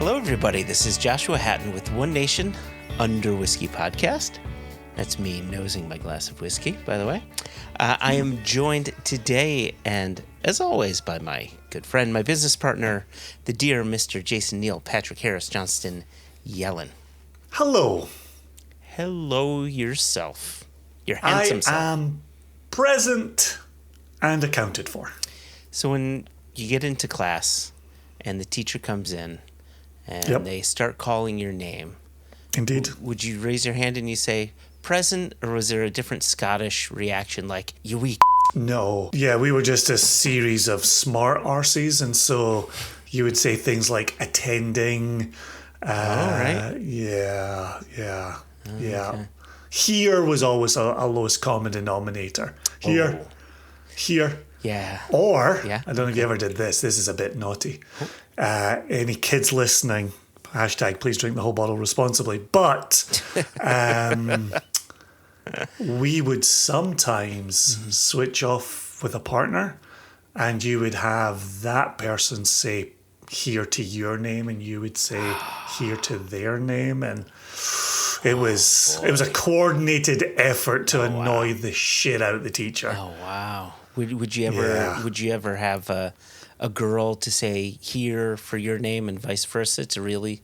Hello, everybody. This is Joshua Hatton with One Nation Under Whiskey Podcast. That's me nosing my glass of whiskey, by the way. I am joined today, and as always, by my good friend, my business partner, the dear Mr. Jason Neal, Patrick Harris Johnston Yellen. Hello. Hello yourself. Your handsome self. I am present and accounted for. So when you get into class and the teacher comes in and they start calling your name, indeed, would you raise your hand and you say present, or was there a different Scottish reaction like you weak? No. Yeah, we were just a series of smart arses, and so you would say things like attending. Right. Yeah. Okay. Here was always a lowest common denominator. Here. Yeah. Or, I don't know if you ever did this. This is a bit naughty. Any kids listening, hashtag please drink the whole bottle responsibly. But we would sometimes switch off with a partner, and you would have that person say here to your name, and you would say here to their name, and it was a coordinated effort to annoy the shit out of the teacher. Oh wow! Would you ever have a girl to say here for your name and vice versa to really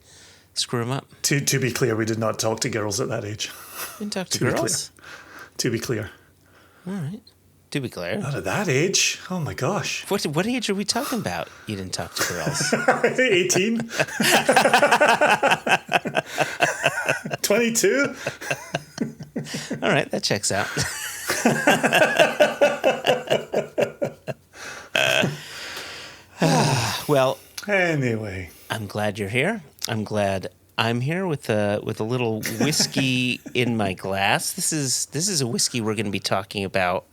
screw them up? To be clear, we did not talk to girls at that age. You didn't talk to girls? To be clear. All right. To be clear. Not at that age. Oh my gosh. What age are we talking about? You didn't talk to girls. 18. 22. All right, that checks out. Well, anyway, I'm glad you're here. I'm glad I'm here with a little whiskey in my glass. This is a whiskey we're going to be talking about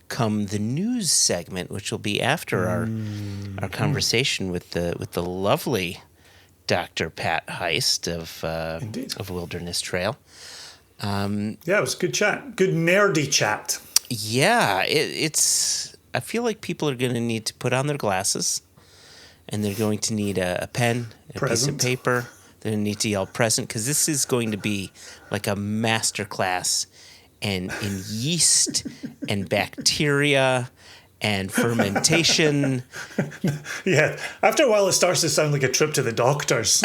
come the news segment, which will be after our conversation with the lovely Dr. Pat Heist of Wilderness Trail. Yeah, it was a good chat. Good nerdy chat. Yeah, it's. I feel like people are going to need to put on their glasses, and they're going to need a pen, piece of paper. They're going to need to yell present, because this is going to be like a master class in yeast and bacteria and fermentation. Yeah, after a while it starts to sound like a trip to the doctors.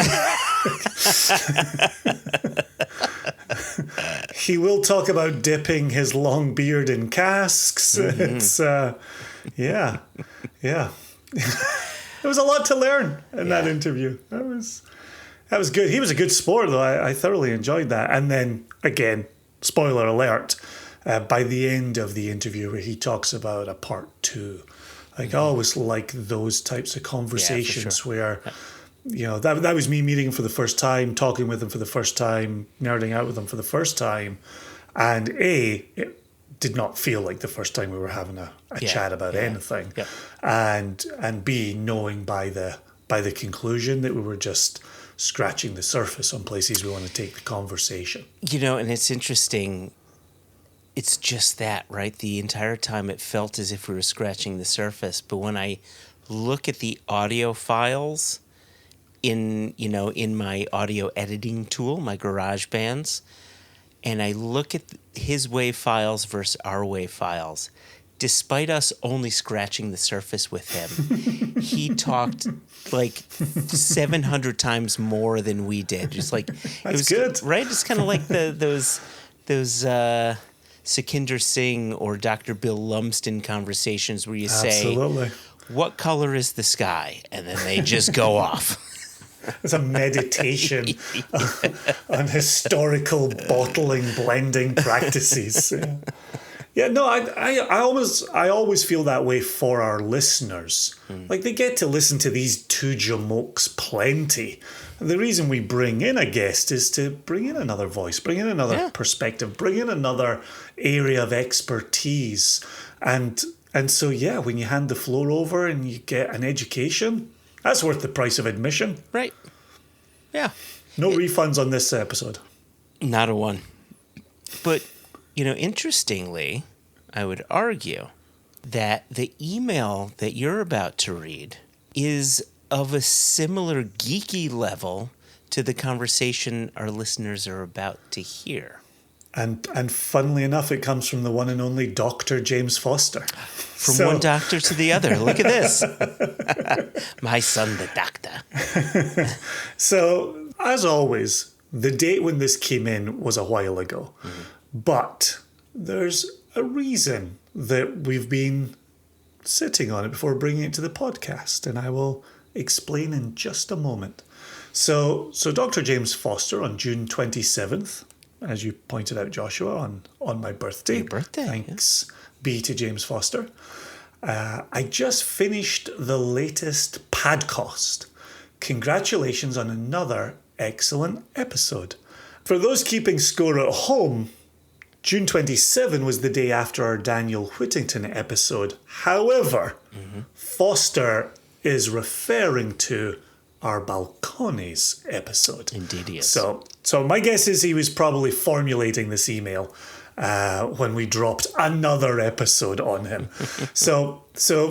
He will talk about dipping his long beard in casks. It's yeah. There was a lot to learn in that interview. That was good. He was a good sport, though. I thoroughly enjoyed that. And then, again, spoiler alert, by the end of the interview where he talks about a part 2, I always like those types of conversations where, that was me meeting him for the first time, talking with him for the first time, nerding out with him for the first time. And it did not feel like the first time we were having a chat about anything. Yeah. And B, knowing by the conclusion that we were just scratching the surface on places we want to take the conversation. And it's interesting. It's just that, right? The entire time it felt as if we were scratching the surface. But when I look at the audio files in my audio editing tool, my GarageBands, and I look at his WAV files versus our WAV files, despite us only scratching the surface with him, he talked like 700 times more than we did. Just like it was good, right? It's kind of like those Sukhinder Singh or Dr. Bill Lumsden conversations where you say, "What color is the sky?" and then they just go off. It's a meditation on historical bottling blending practices. Yeah, no, I always feel that way for our listeners. Like, they get to listen to these two jamokes plenty. And the reason we bring in a guest is to bring in another voice, bring in another perspective, bring in another area of expertise. And so, when you hand the floor over and you get an education, that's worth the price of admission. Right. Yeah. No refunds on this episode. Not a one. But, interestingly, I would argue that the email that you're about to read is of a similar geeky level to the conversation our listeners are about to hear. And funnily enough, it comes from the one and only Dr. James Foster. From one doctor to the other. Look at this. My son, the doctor. So, as always, the date when this came in was a while ago. Mm-hmm. But there's a reason that we've been sitting on it before bringing it to the podcast, and I will explain in just a moment. So Dr. James Foster on June 27th, as you pointed out, Joshua, on my birthday. Your birthday. Thanks be to James Foster. I just finished the latest podcast. Congratulations on another excellent episode. For those keeping score at home, June 27 was the day after our Daniel Whittington episode. However, Foster is referring to our Balcones episode. Indeed he is. So my guess is he was probably formulating this email when we dropped another episode on him. So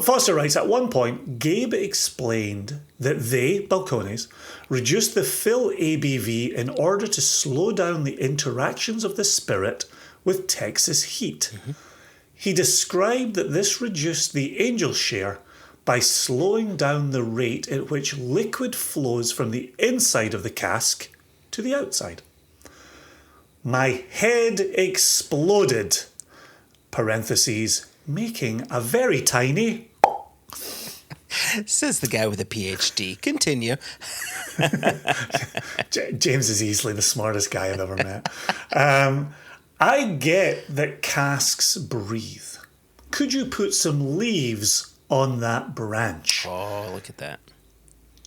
Foster writes, at one point, Gabe explained that they, Balcones, reduced the fill ABV in order to slow down the interactions of the spirit with Texas heat. Mm-hmm. He described that this reduced the angel share by slowing down the rate at which liquid flows from the inside of the cask to the outside. My head exploded, parentheses, making a very tiny... Says the guy with a PhD. Continue. James is easily the smartest guy I've ever met. I get that casks breathe. Could you put some leaves on that branch? Oh, look at that.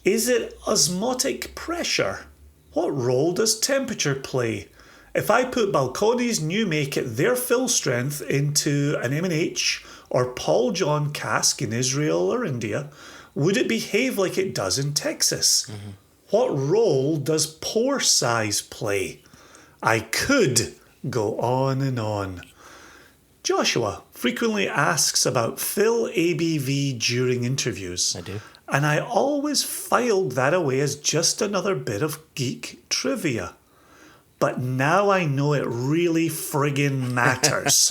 Is it osmotic pressure? What role does temperature play? If I put Balcones new make at their fill strength into an M&H or Paul John cask in Israel or India, would it behave like it does in Texas? Mm-hmm. What role does pore size play? I could go on and on. Joshua frequently asks about fill ABV during interviews. I do. And I always filed that away as just another bit of geek trivia. But now I know it really friggin' matters.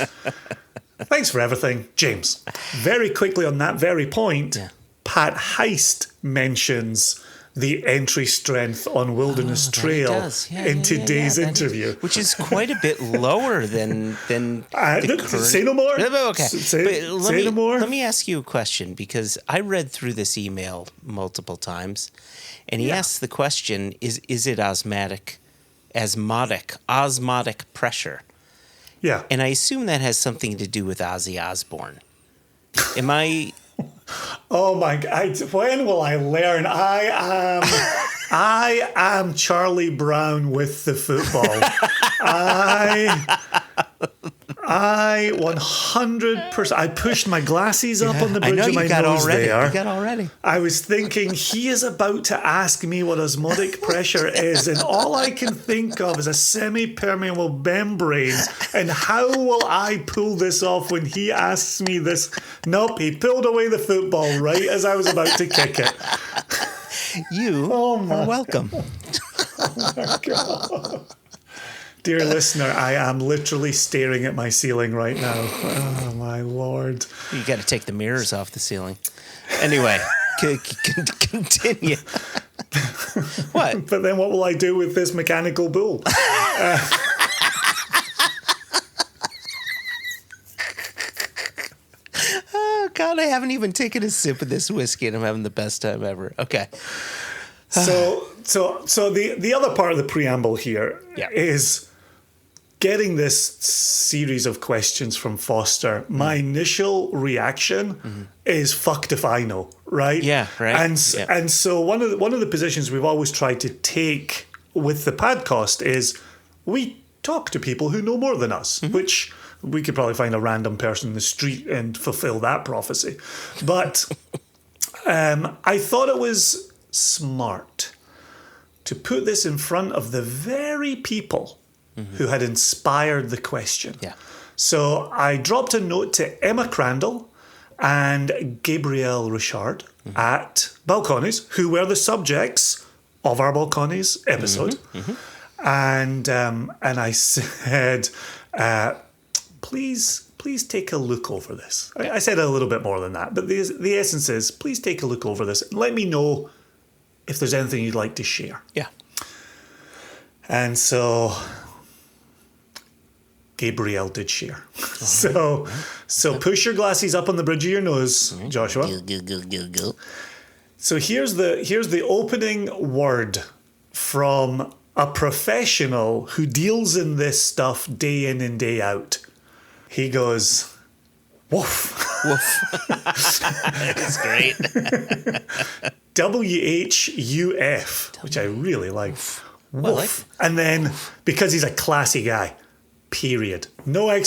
Thanks for everything, James. Very quickly on that very point, Pat Heist mentions the entry strength on Wilderness Trail in today's interview. Which is quite a bit lower than the current... Say no more. Okay. Say no more. Let me ask you a question, because I read through this email multiple times, and he asks the question, is it osmotic pressure? Yeah. And I assume that has something to do with Ozzy Osbourne. Am I... Oh my God! When will I learn? I am Charlie Brown with the football. I 100%. I pushed my glasses up on the bridge of my nose there. You got already. I was thinking he is about to ask me what osmotic pressure is, and all I can think of is a semi-permeable membrane. And how will I pull this off when he asks me this? Nope, he pulled away the football right as I was about to kick it. You are welcome. Oh my God. Dear listener, I am literally staring at my ceiling right now. Oh, my Lord. You got to take the mirrors off the ceiling. Anyway, continue. What? But then what will I do with this mechanical bull? Oh, God, I haven't even taken a sip of this whiskey, and I'm having the best time ever. Okay. So the other part of the preamble here is getting this series of questions from Foster. My initial reaction is fucked if I know, right? Yeah, right. And so one of the positions we've always tried to take with the podcast is we talk to people who know more than us, which we could probably find a random person in the street and fulfill that prophecy. But I thought it was smart to put this in front of the very people who had inspired the question. Yeah. So I dropped a note to Emma Crandall and Gabrielle Richard at Balcones, who were the subjects of our Balcones episode. And I said, please take a look over this. I said a little bit more than that, but the essence is, please take a look over this. Let me know if there's anything you'd like to share. Yeah. And so Gabrielle did share. So push your glasses up on the bridge of your nose, Joshua. Go. So here's the opening word from a professional who deals in this stuff day in and day out. He goes, woof. Woof. That's great. WHUF, which I really like. Woof. And then, because he's a classy guy, period. No I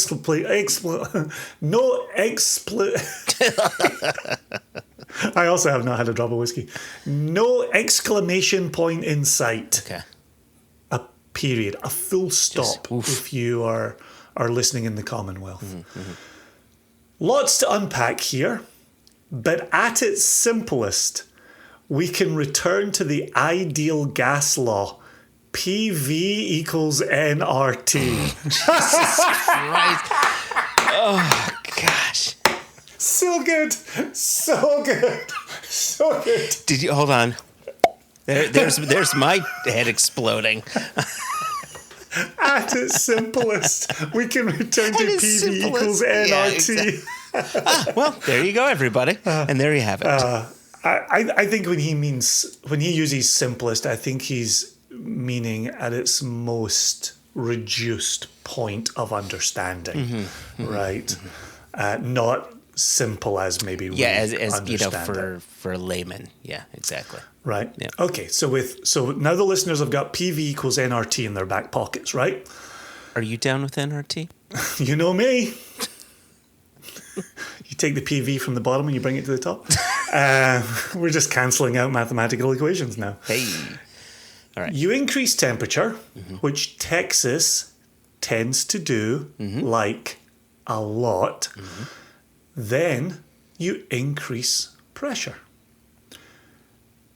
also have not had a drop of whiskey. No exclamation point in sight. Okay. A period. A full stop if you are listening in the Commonwealth. Lots to unpack here, but at its simplest, we can return to the ideal gas law. PV equals NRT. Jesus Christ. Oh, gosh. So good. So good. So good. Did you hold on? There's my head exploding. At its simplest, we can return to PV equals NRT. Well, there you go, everybody. And there you have it. I think when he uses simplest, I think he's meaning at its most reduced point of understanding, right? Not simple as maybe we as understand for a layman. Yeah, exactly. Right. Yeah. Okay. So now the listeners have got PV equals NRT in their back pockets, right? Are you down with NRT? You know me. You take the PV from the bottom and you bring it to the top. We're just cancelling out mathematical equations now. Hey. All right. You increase temperature, which Texas tends to do like a lot. Then you increase pressure.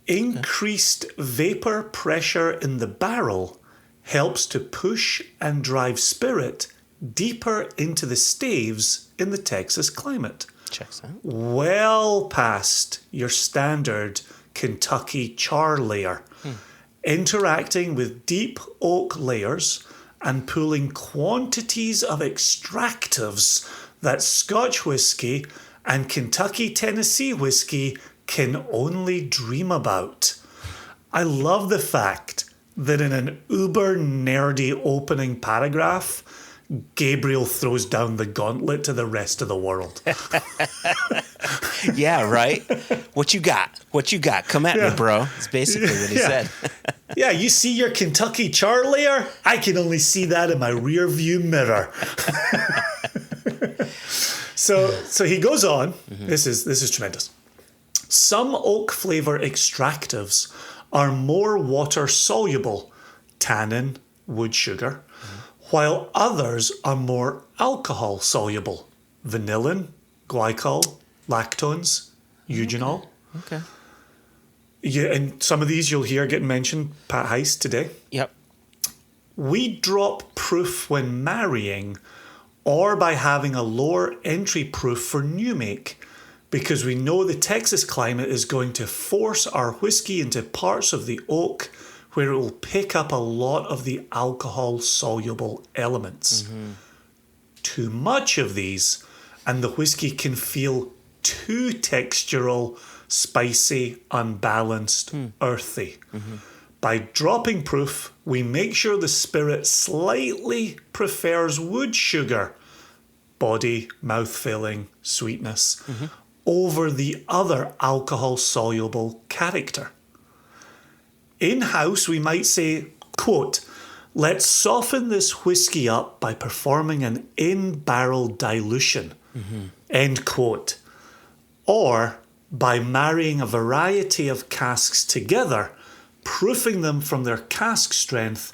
Increased vapor pressure in the barrel helps to push and drive spirit deeper into the staves in the Texas climate. Checks out. Well past your standard Kentucky char layer, interacting with deep oak layers and pulling quantities of extractives that Scotch whiskey and Kentucky Tennessee whiskey can only dream about. I love the fact that in an uber nerdy opening paragraph, Gabriel throws down the gauntlet to the rest of the world. Yeah, right? What you got? Come at me, bro. That's basically what he said. Yeah, you see your Kentucky char layer? I can only see that in my rear view mirror. So he goes on. This is tremendous. Some oak flavor extractives are more water soluble, tannin, wood sugar, while others are more alcohol soluble, vanillin, glycol, lactones, eugenol. Okay. Yeah, and some of these you'll hear getting mentioned, Pat Heist today. Yep. We drop proof when marrying or by having a lower entry proof for new make because we know the Texas climate is going to force our whiskey into parts of the oak where it will pick up a lot of the alcohol-soluble elements. Too much of these, and the whiskey can feel too textural, spicy, unbalanced, earthy. By dropping proof, we make sure the spirit slightly prefers wood sugar, body, mouth-filling, sweetness, over the other alcohol-soluble character. In-house, we might say, quote, let's soften this whiskey up by performing an in-barrel dilution, end quote. Or by marrying a variety of casks together, proofing them from their cask strength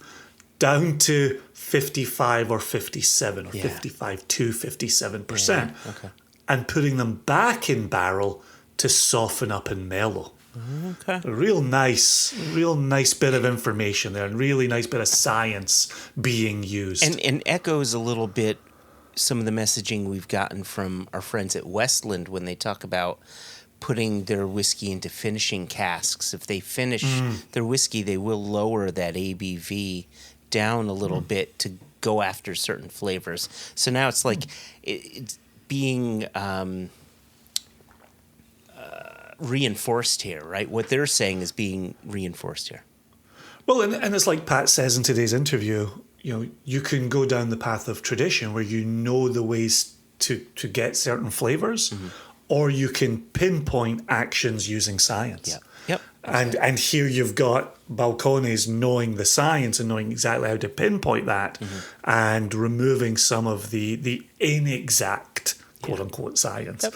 down to 55 or 57 or 55 to 57%. Okay. and putting them back in barrel to soften up and mellow. Okay. A real nice bit of information there, and really nice bit of science being used. And echoes a little bit some of the messaging we've gotten from our friends at Westland when they talk about putting their whiskey into finishing casks. If they finish their whiskey, they will lower that ABV down a little bit to go after certain flavors. So now it's like it's being reinforced here, right? What they're saying is being reinforced here. Well, and it's like Pat says in today's interview, you can go down the path of tradition where you know the ways to get certain flavors, or you can pinpoint actions using science. Yep. And here you've got Balcones knowing the science and knowing exactly how to pinpoint that, and removing some of the inexact quote unquote science. Yep.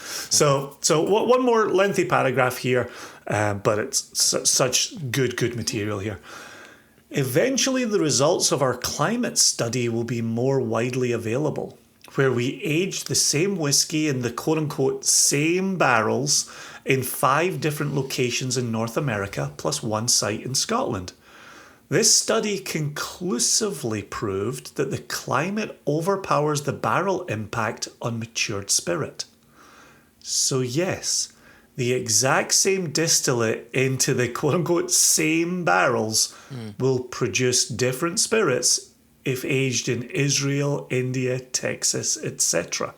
So one more lengthy paragraph here, but it's such good material here. Eventually, the results of our climate study will be more widely available, where we aged the same whiskey in the quote-unquote same barrels in 5 different locations in North America, plus 1 site in Scotland. This study conclusively proved that the climate overpowers the barrel impact on matured spirit. So yes, the exact same distillate into the quote-unquote same barrels will produce different spirits if aged in Israel, India, Texas, etc.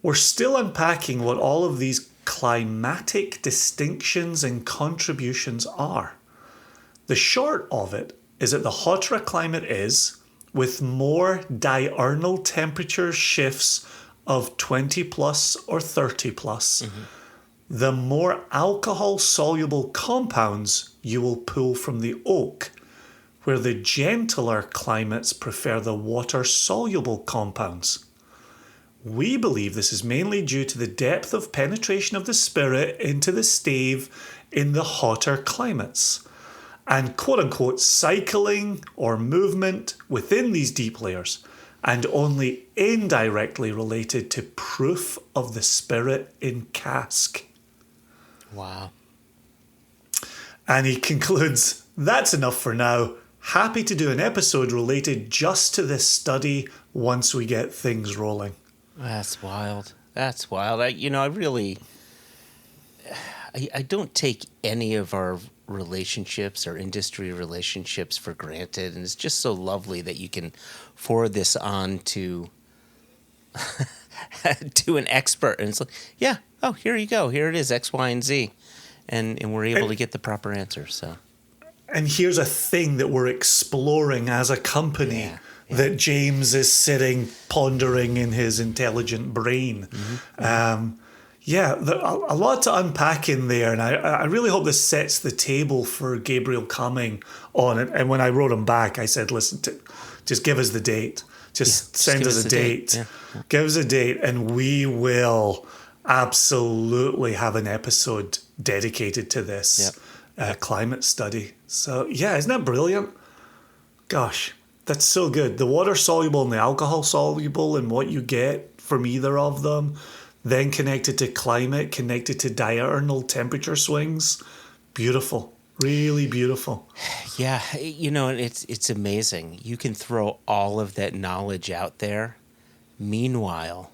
We're still unpacking what all of these climatic distinctions and contributions are. The short of it is that the hotter a climate is, with more diurnal temperature shifts of 20 plus or 30 plus, the more alcohol-soluble compounds you will pull from the oak, where the gentler climates prefer the water-soluble compounds. We believe this is mainly due to the depth of penetration of the spirit into the stave in the hotter climates, and quote-unquote cycling or movement within these deep layers, and only indirectly related to proof of the spirit in cask. Wow. And he concludes, that's enough for now. Happy to do an episode related just to this study once we get things rolling. That's wild. That's wild. I don't take any of our relationships or industry relationships for granted, and it's just so lovely that you can forward this on to to an expert, and it's like, yeah, oh, here you go, here it is, X, Y, and Z, and we're able to get the proper answer. So, and here's a thing that we're exploring as a company that James is sitting pondering in his intelligent brain. A lot to unpack in there, and I really hope this sets the table for Gabriel coming on. And when I wrote him back, I said, listen, just give us the date. Just send us a date. Yeah. Give us a date, and we will absolutely have an episode dedicated to this climate study. So, yeah, isn't that brilliant? Gosh, that's so good. The water-soluble and the alcohol-soluble and what you get from either of them, then connected to climate, connected to diurnal temperature swings. Beautiful. Really beautiful. Yeah, it's amazing. You can throw all of that knowledge out there. Meanwhile,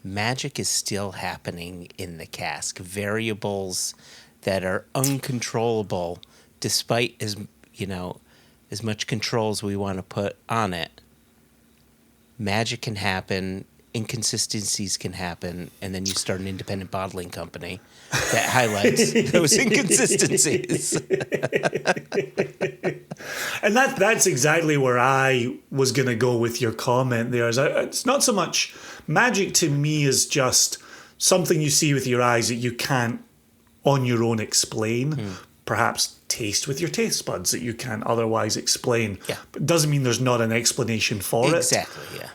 magic is still happening in the cask. Variables that are uncontrollable, despite as much control as we want to put on it. Magic can happen. Inconsistencies can happen, and then you start an independent bottling company that highlights those inconsistencies. And that's exactly where I was going to go with your comment there. It's not so much magic to me is just something you see with your eyes that you can't on your own explain. Perhaps taste with your taste buds that you can't otherwise explain. Yeah. But it doesn't mean there's not an explanation for it. Exactly, yeah.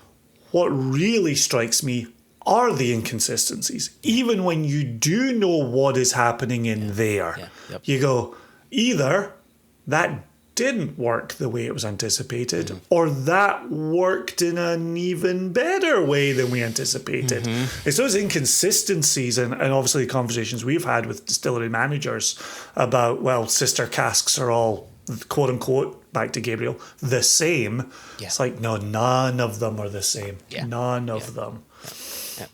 What really strikes me are the inconsistencies. Even when you do know what is happening in there, you go, either that didn't work the way it was anticipated, or that worked in an even better way than we anticipated. It's those inconsistencies and obviously conversations we've had with distillery managers about, well, sister casks are all, quote unquote, back to Gabriel, the same. Yeah. It's like, no, none of them are the same. Yeah. None of them. Yeah.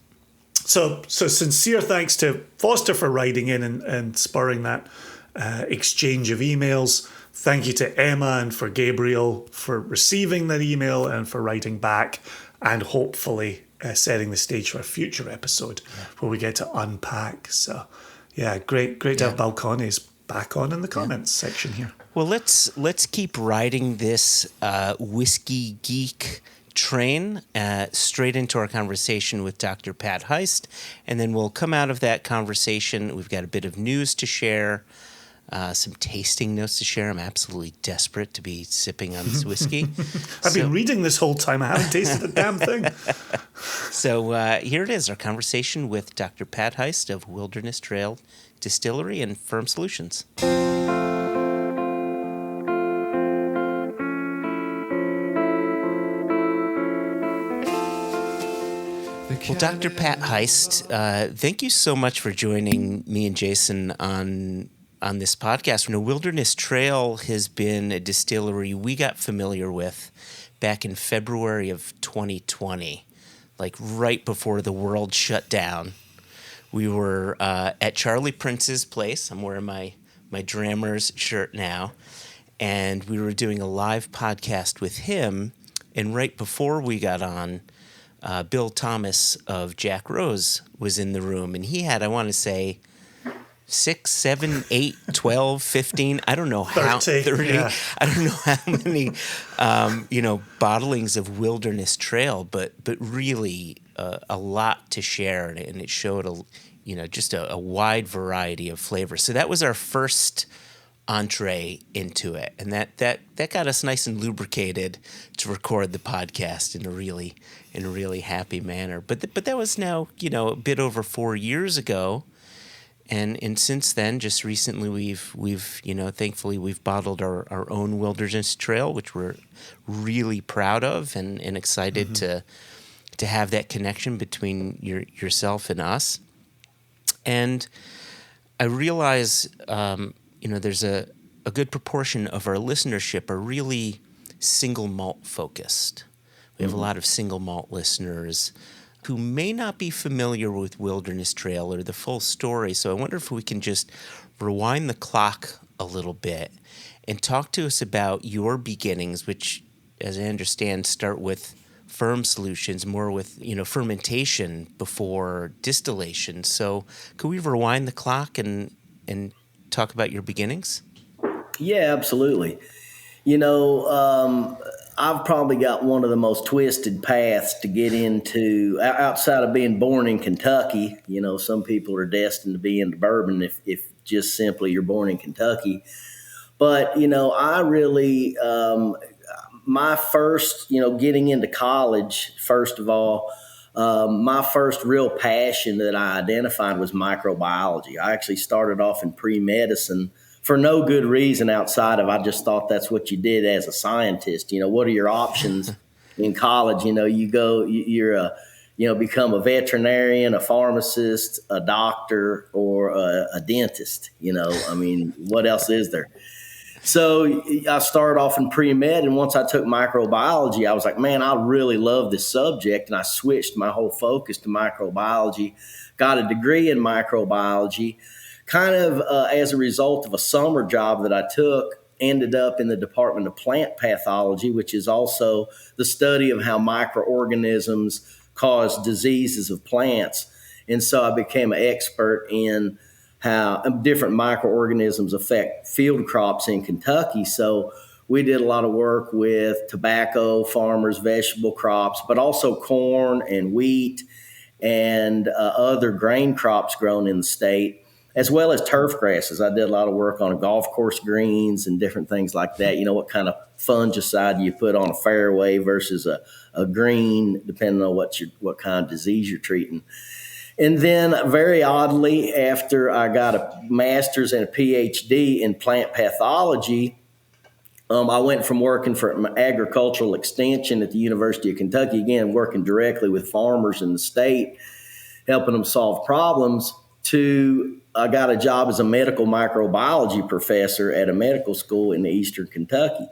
So sincere thanks to Foster for writing in and spurring that exchange of emails. Thank you to Emma and for Gabriel for receiving that email and for writing back, and hopefully setting the stage for a future episode where we get to unpack. So, yeah, great to have Balcones back on in the comments section here. Well, let's keep riding this whiskey geek train straight into our conversation with Dr. Pat Heist, and then we'll come out of that conversation. We've got a bit of news to share. Some tasting notes to share. I'm absolutely desperate to be sipping on this whiskey. I've been reading this whole time. I haven't tasted a damn thing. So here it is, our conversation with Dr. Pat Heist of Wilderness Trail Distillery and Firm Solutions. Well, Dr. Pat Heist, thank you so much for joining me and Jason on this podcast. You know, Wilderness Trail has been a distillery we got familiar with back in February of 2020, like right before the world shut down. We were at Charlie Prince's place. I'm wearing my Drammers shirt now. And we were doing a live podcast with him. And right before we got on, Bill Thomas of Jack Rose was in the room. And he had, I want to say, 6, 7, 8, 12, 15. I don't know how 30. Yeah. I don't know how many, bottlings of Wilderness Trail, but really a lot to share, and it showed just a wide variety of flavors. So that was our first entree into it, and that got us nice and lubricated to record the podcast in a really happy manner. But that was now a bit over 4 years ago. And since then, just recently, we've thankfully we've bottled our own Wilderness Trail, which we're really proud of and excited to have that connection between yourself and us. And I realize, there's a good proportion of our listenership are really single malt focused. We have a lot of single malt listeners who may not be familiar with Wilderness Trail or the full story. So I wonder if we can just rewind the clock a little bit and talk to us about your beginnings, which, as I understand, start with Firm Solutions, more with, fermentation before distillation. So could we rewind the clock and talk about your beginnings? Yeah, absolutely. I've probably got one of the most twisted paths to get into outside of being born in Kentucky. Some people are destined to be into bourbon if just simply you're born in Kentucky. But, I really, my first, getting into college, first of all, my first real passion that I identified was microbiology. I actually started off in pre-medicine for no good reason outside of I just thought that's what you did as a scientist. What are your options in college? You're become a veterinarian, a pharmacist, a doctor, or a dentist. What else is there? So I started off in pre-med, and once I took microbiology, I was like, man, I really love this subject, and I switched my whole focus to microbiology, got a degree in microbiology, kind of as a result of a summer job that I took, ended up in the Department of Plant Pathology, which is also the study of how microorganisms cause diseases of plants. And so I became an expert in how different microorganisms affect field crops in Kentucky. So we did a lot of work with tobacco farmers, vegetable crops, but also corn and wheat and other grain crops grown in the state, as well as turf grasses. I did a lot of work on golf course greens and different things like that. What kind of fungicide you put on a fairway versus a green, depending on what kind of disease you're treating. And then very oddly, after I got a master's and a PhD in plant pathology, I went from working for agricultural extension at the University of Kentucky, again, working directly with farmers in the state, helping them solve problems, to I got a job as a medical microbiology professor at a medical school in Eastern Kentucky.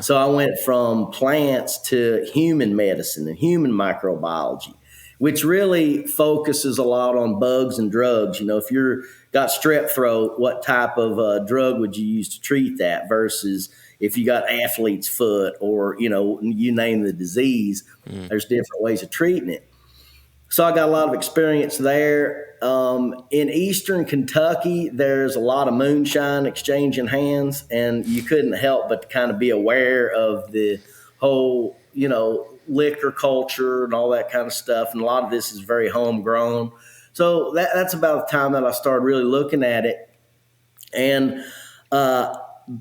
So I went from plants to human medicine and human microbiology, which really focuses a lot on bugs and drugs. If you're got strep throat, what type of drug would you use to treat that versus if you got athlete's foot or, you name the disease, there's different ways of treating it. So I got a lot of experience there. In Eastern Kentucky, there's a lot of moonshine exchanging hands, and you couldn't help but kind of be aware of the whole, liquor culture and all that kind of stuff. And a lot of this is very homegrown. So that's about the time that I started really looking at it. And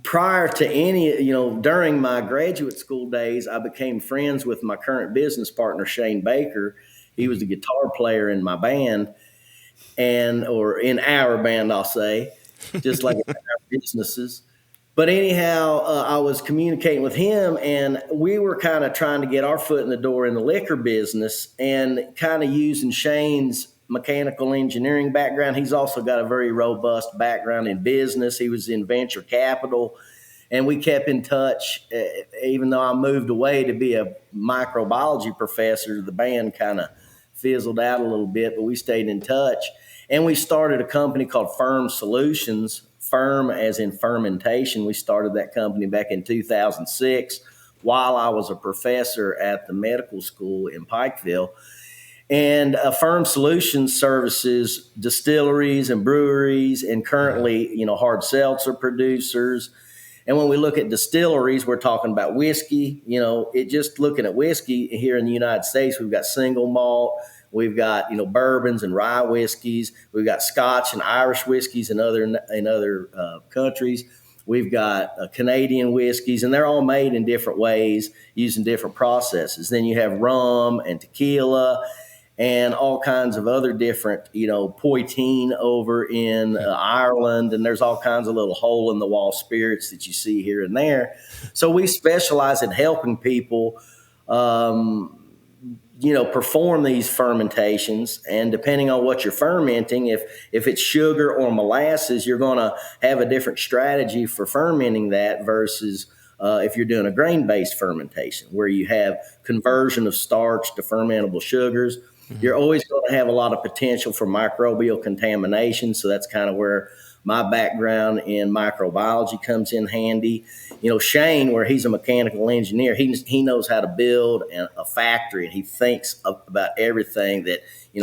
prior to during my graduate school days, I became friends with my current business partner, Shane Baker. He was the guitar player in my band or in our band, I'll say, just like in our businesses. But anyhow, I was communicating with him, and we were kind of trying to get our foot in the door in the liquor business and kind of using Shane's mechanical engineering background. He's also got a very robust background in business. He was in venture capital, and we kept in touch. Even though I moved away to be a microbiology professor, the band kind of fizzled out a little bit, but we stayed in touch. And we started a company called Firm Solutions, firm as in fermentation. We started that company back in 2006 while I was a professor at the medical school in Pikeville. And Firm Solutions services distilleries and breweries and currently, hard seltzer producers. And when we look at distilleries, we're talking about whiskey. Just looking at whiskey here in the United States, we've got single malt, we've got bourbons and rye whiskeys, we've got Scotch and Irish whiskeys in other countries. We've got Canadian whiskeys, and they're all made in different ways using different processes. Then you have rum and tequila and all kinds of other different, poitín over in Ireland, and there's all kinds of little hole-in-the-wall spirits that you see here and there. So we specialize in helping people, perform these fermentations, and depending on what you're fermenting, if it's sugar or molasses, you're going to have a different strategy for fermenting that versus if you're doing a grain-based fermentation, where you have conversion of starch to fermentable sugars. You're always going to have a lot of potential for microbial contamination. So that's kind of where my background in microbiology comes in handy. Shane, where he's a mechanical engineer, he knows how to build a factory, and he thinks about everything that,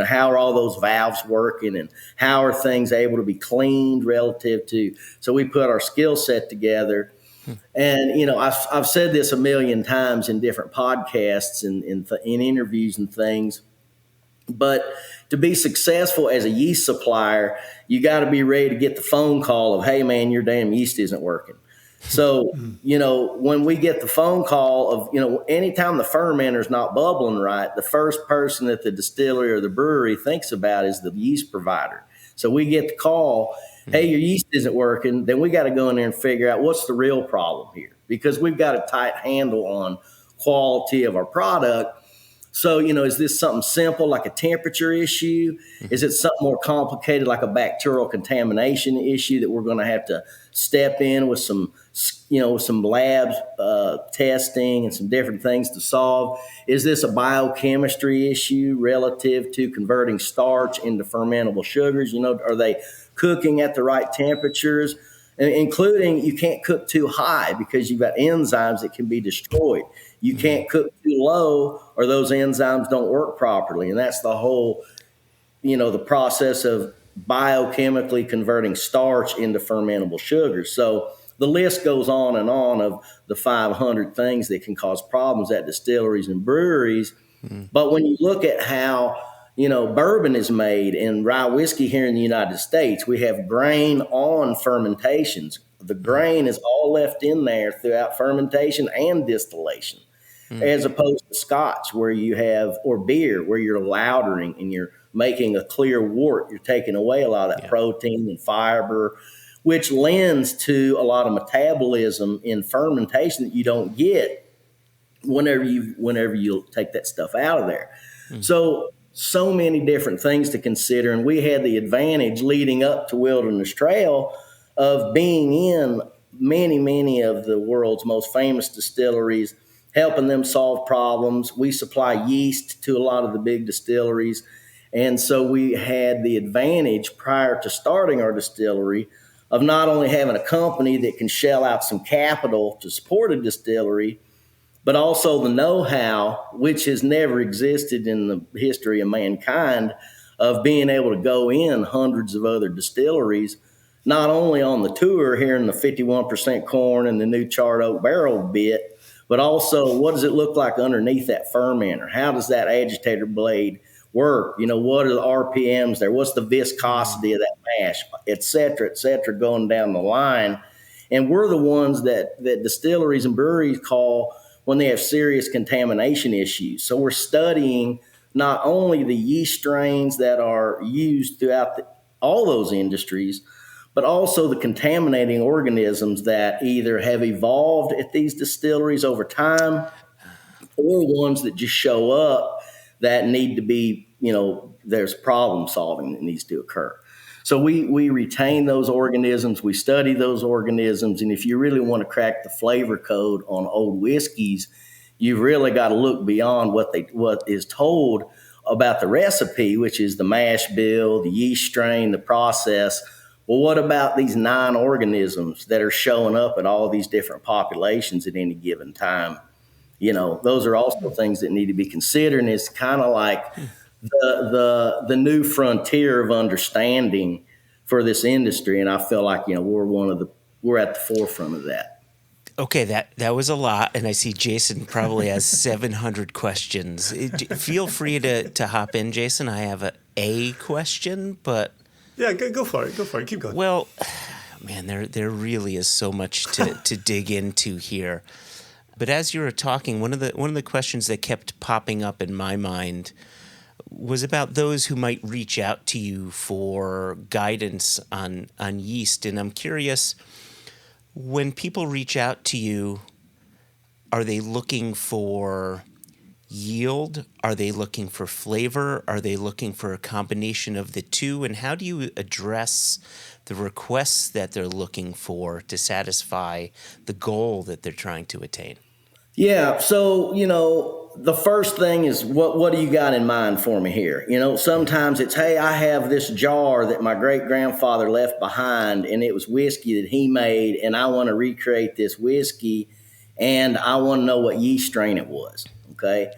how are all those valves working and how are things able to be cleaned relative to. So we put our skill set together. And, I've said this a million times in different podcasts and in interviews and things. But to be successful as a yeast supplier, you got to be ready to get the phone call of, hey, man, your damn yeast isn't working. So, when we get the phone call of, anytime the fermenter's not bubbling right, the first person that the distillery or the brewery thinks about is the yeast provider. So we get the call, hey, your yeast isn't working. Then we got to go in there and figure out what's the real problem here, because we've got a tight handle on quality of our product. So, is this something simple like a temperature issue? Is it something more complicated like a bacterial contamination issue that we're going to have to step in with some labs testing and some different things to solve? Is this a biochemistry issue relative to converting starch into fermentable sugars? Are they cooking at the right temperatures? Including, you can't cook too high because you've got enzymes that can be destroyed. You can't cook too low or those enzymes don't work properly. And that's the whole, the process of biochemically converting starch into fermentable sugars. So the list goes on of the 500 things that can cause problems at distilleries and breweries. But when you look at how, bourbon is made and rye whiskey here in the United States, we have grain on fermentations. The grain is all left in there throughout fermentation and distillation, as opposed to Scotch where you have, or beer where you're lautering and you're making a clear wort. You're taking away a lot of that protein and fiber. which lends to a lot of metabolism in fermentation that you don't get whenever you take that stuff out of there. So many different things to consider. And we had the advantage leading up to Wilderness Trail of being in many of the world's most famous distilleries, helping them solve problems. We supply yeast to a lot of the big distilleries. And so we had the advantage prior to starting our distillery of not only having a company that can shell out some capital to support a distillery, but also the know-how, which has never existed in the history of mankind, of being able to go in hundreds of other distilleries, not only on the tour here in the 51% corn and the new charred oak barrel bit, but also what does it look like underneath that fermenter? How does that agitator blade work? What are the RPMs there? What's the viscosity of that mash, et cetera, going down the line. And we're the ones that distilleries and breweries call when they have serious contamination issues. So we're studying not only the yeast strains that are used throughout all those industries, but also the contaminating organisms that either have evolved at these distilleries over time or ones that just show up that need to be, there's problem solving that needs to occur. So we retain those organisms, we study those organisms, and if you really want to crack the flavor code on old whiskeys, you've really got to look beyond what is told about the recipe, which is the mash bill, the yeast strain, the process. Well, what about these 9 organisms that are showing up at all these different populations at any given time? Those are also things that need to be considered, and it's kind of like the new frontier of understanding for this industry, and I feel like we're at the forefront of that. Okay, that was a lot, and I see Jason probably has 700 questions. Feel free to hop in, Jason. I have a question, but yeah, go for it. Keep going. Well, man, there really is so much to dig into here. But as you were talking, one of the questions that kept popping up in my mind was about those who might reach out to you for guidance on yeast. And I'm curious, when people reach out to you, are they looking for yield? Are they looking for flavor? Are they looking for a combination of the two? And how do you address the requests that they're looking for to satisfy the goal that they're trying to attain? Yeah. So, the first thing is what do you got in mind for me here? Sometimes it's, hey, I have this jar that my great grandfather left behind and it was whiskey that he made and I want to recreate this whiskey and I want to know what yeast strain it was. Okay.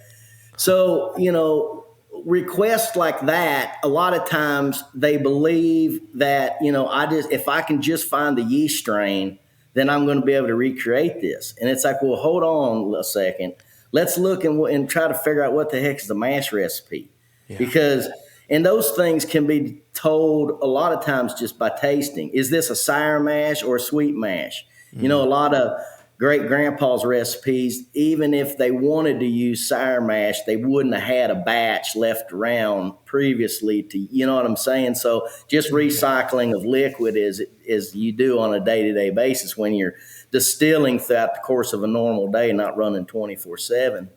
So, requests like that, a lot of times they believe that, if I can just find the yeast strain, then I'm going to be able to recreate this. And it's like, well, hold on a second. Let's look and try to figure out what the heck is the mash recipe. Yeah. And those things can be told a lot of times just by tasting. Is this a sour mash or a sweet mash? Mm-hmm. A lot of great grandpa's recipes, even if they wanted to use sour mash, they wouldn't have had a batch left around previously to, you know what I'm saying? So just recycling of liquid as you do on a day-to-day basis when you're distilling throughout the course of a normal day, not running 24/7.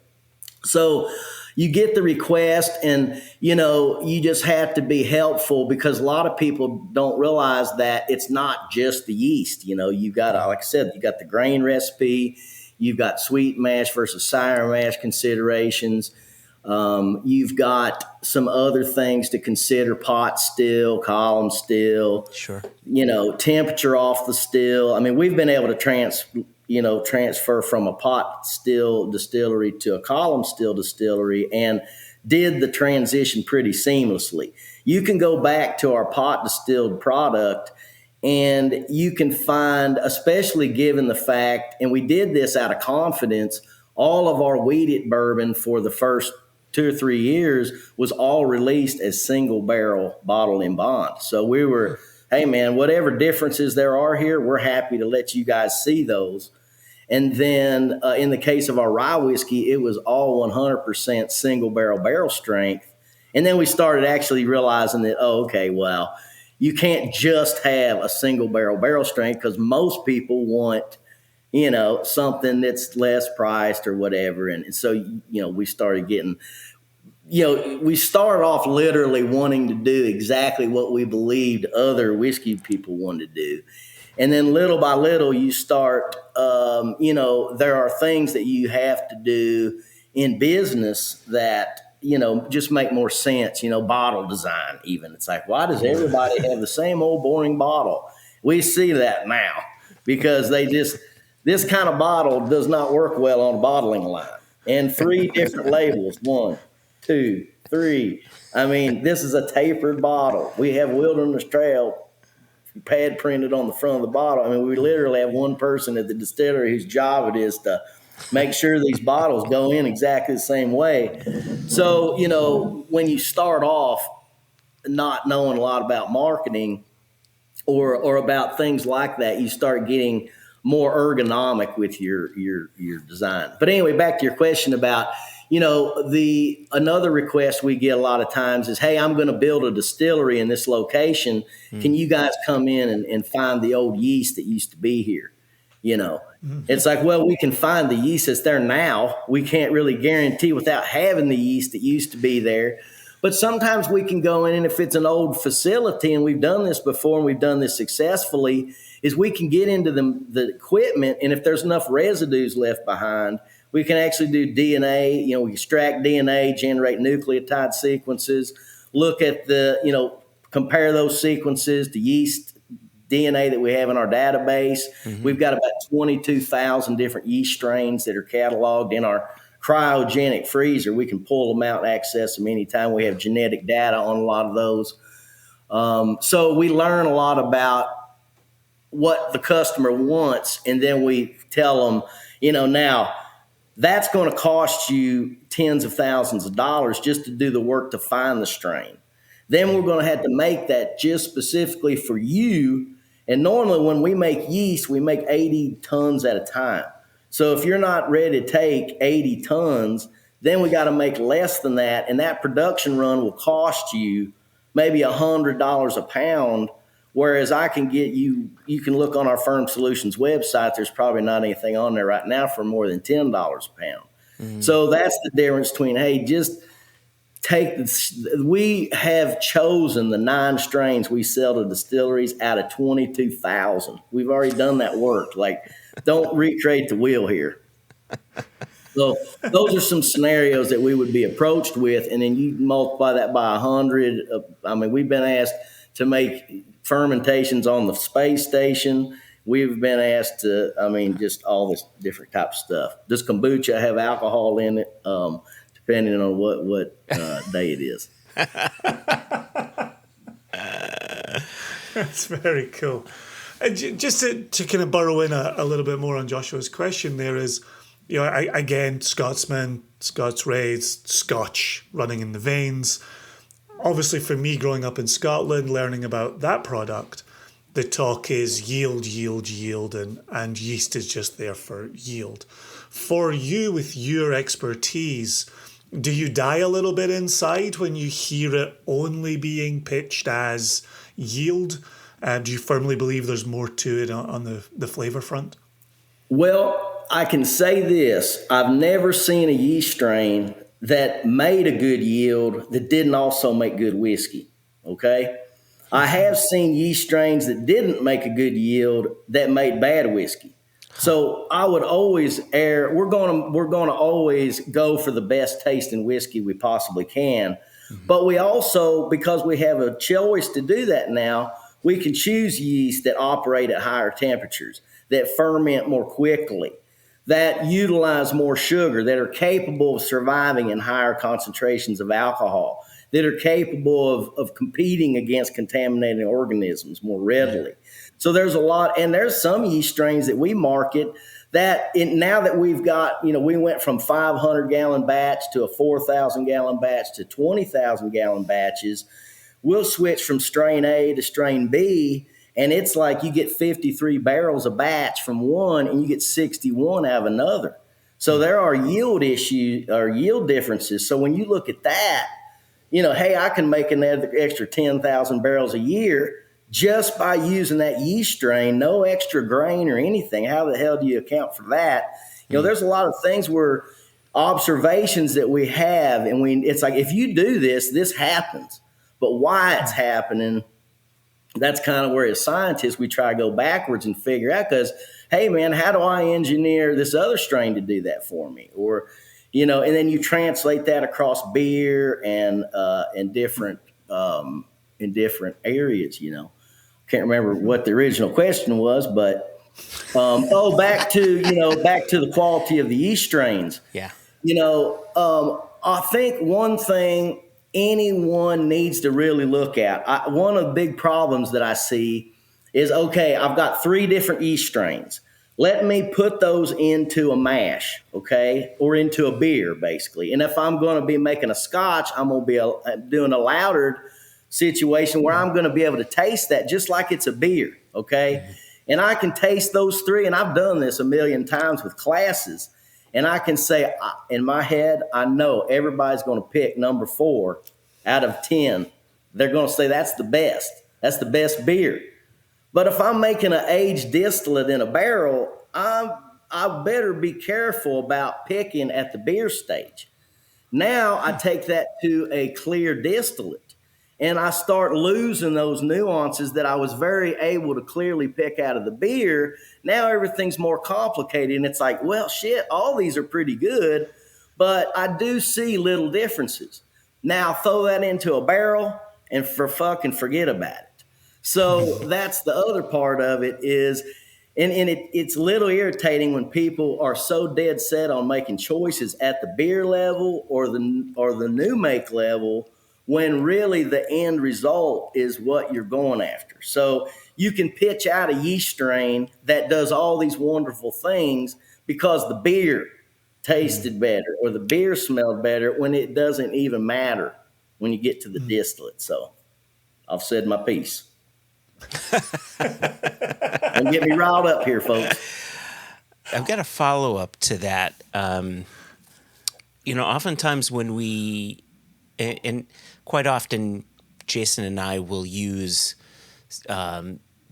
So you get the request and, you just have to be helpful because a lot of people don't realize that it's not just the yeast. You've got, like I said, you got the grain recipe, you've got sweet mash versus sour mash considerations. You've got some other things to consider: pot still, column still, sure. Temperature off the still. I mean, we've been able to transfer from a pot still distillery to a column still distillery and did the transition pretty seamlessly. You can go back to our pot distilled product and you can find, especially given the fact, and we did this out of confidence, all of our wheated bourbon for the first 2 or 3 years was all released as single barrel bottle in bond. So we were, hey man, whatever differences there are here, we're happy to let you guys see those. And then in the case of our rye whiskey, it was all 100% single barrel strength. And then we started actually realizing that, you can't just have a single barrel strength, because most people want, something that's less priced or whatever. And so, we started getting, we started off literally wanting to do exactly what we believed other whiskey people wanted to do. And then little by little, you start, there are things that you have to do in business that, just make more sense, bottle design even. It's like, why does everybody have the same old boring bottle? We see that now because this kind of bottle does not work well on a bottling line. And 3 different labels, 1, 2, 3. I mean, this is a tapered bottle. We have Wilderness Trail pad printed on the front of the bottle. I mean, we literally have one person at the distillery whose job it is to make sure these bottles go in exactly the same way. So, when you start off not knowing a lot about marketing or about things like that, you start getting more ergonomic with your design. But anyway, back to your question about, another request we get a lot of times is, hey, I'm going to build a distillery in this location. Can you guys come in and find the old yeast that used to be here? It's like, well, we can find the yeast that's there now. We can't really guarantee without having the yeast that used to be there. But sometimes we can go in, and if it's an old facility, and we've done this before and we've done this successfully, is we can get into the equipment, and if there's enough residues left behind, we can actually do DNA. We extract DNA, generate nucleotide sequences, look at compare those sequences to yeast DNA that we have in our database. Mm-hmm. We've got about 22,000 different yeast strains that are cataloged in our cryogenic freezer. We can pull them out and access them anytime. We have genetic data on a lot of those. So we learn a lot about what the customer wants, and then we tell them, now that's going to cost you tens of thousands of dollars just to do the work to find the strain. Then we're going to have to make that just specifically for you. And normally when we make yeast, we make 80 tons at a time. So if you're not ready to take 80 tons, then we got to make less than that. And that production run will cost you maybe $100 a pound. Whereas I can get you can look on our Firm Solutions website. There's probably not anything on there right now for more than $10 a pound. Mm-hmm. So that's the difference between, hey, just we have chosen the 9 strains we sell to distilleries out of 22,000. We've already done that work. Like, don't recreate the wheel here. So those are some scenarios that we would be approached with, and then you multiply that by 100. We've been asked to make fermentations on the space station. We've been asked to, just all this different type of stuff. Does kombucha have alcohol in it? Depending on what day it is. That's very cool. And just to kind of burrow in a little bit more on Joshua's question, there is, again, Scotsman, Scots raised, Scotch running in the veins. Obviously, for me, growing up in Scotland, learning about that product, the talk is yield, and yeast is just there for yield. For you, with your expertise, do you die a little bit inside when you hear it only being pitched as yield? Do you firmly believe there's more to it on the flavor front? Well, I can say this. I've never seen a yeast strain that made a good yield that didn't also make good whiskey, okay? I have seen yeast strains that didn't make a good yield that made bad whiskey. So I would always we're going to always go for the best tasting whiskey we possibly can. Mm-hmm. But we also, because we have a choice to do that now, we can choose yeast that operate at higher temperatures, that ferment more quickly, that utilize more sugar, that are capable of surviving in higher concentrations of alcohol, that are capable of competing against contaminating organisms more readily. So there's a lot, and there's some yeast strains that we market that now that we've got, we went from 500-gallon batch to a 4,000-gallon batch to 20,000-gallon batches. We'll switch from strain A to strain B, and it's like you get 53 barrels a batch from one, and you get 61 out of another. So there are yield issues or yield differences. So when you look at that, hey, I can make an extra 10,000 barrels a year. just by using that yeast strain, no extra grain or anything. How the hell do you account for that? There's a lot of things where observations that we have, and it's like, if you do this, this happens. But why it's happening, that's kind of where as scientists, we try to go backwards and figure out, because, hey man, how do I engineer this other strain to do that for me? Or, and then you translate that across beer and in different areas, Can't remember what the original question was, but back to the quality of the yeast strains. Yeah. I think one thing anyone needs to really look at, one of the big problems that I see is, okay, I've got 3 different yeast strains. Let me put those into a mash, okay, or into a beer, basically. And if I'm going to be making a scotch, I'm going to be doing a louder situation where I'm going to be able to taste that just like it's a beer, okay? Mm-hmm. And I can taste those 3, and I've done this a million times with classes, and I can say, in my head, I know everybody's going to pick number 4 out of 10. They're going to say that's the best. That's the best beer. But if I'm making an aged distillate in a barrel, I better be careful about picking at the beer stage. Now I take that to a clear distillate, and I start losing those nuances that I was very able to clearly pick out of the beer. Now everything's more complicated, and it's like, well, shit, all these are pretty good, but I do see little differences. Now throw that into a barrel and forget about it. So that's the other part of it is, and it's a little irritating when people are so dead set on making choices at the beer level or the new make level, when really the end result is what you're going after. So you can pitch out a yeast strain that does all these wonderful things because the beer tasted better or the beer smelled better, when it doesn't even matter when you get to the distillate. So I've said my piece. Don't get me riled up here, folks. I've got a follow-up to that. Oftentimes when and quite often Jason and I will use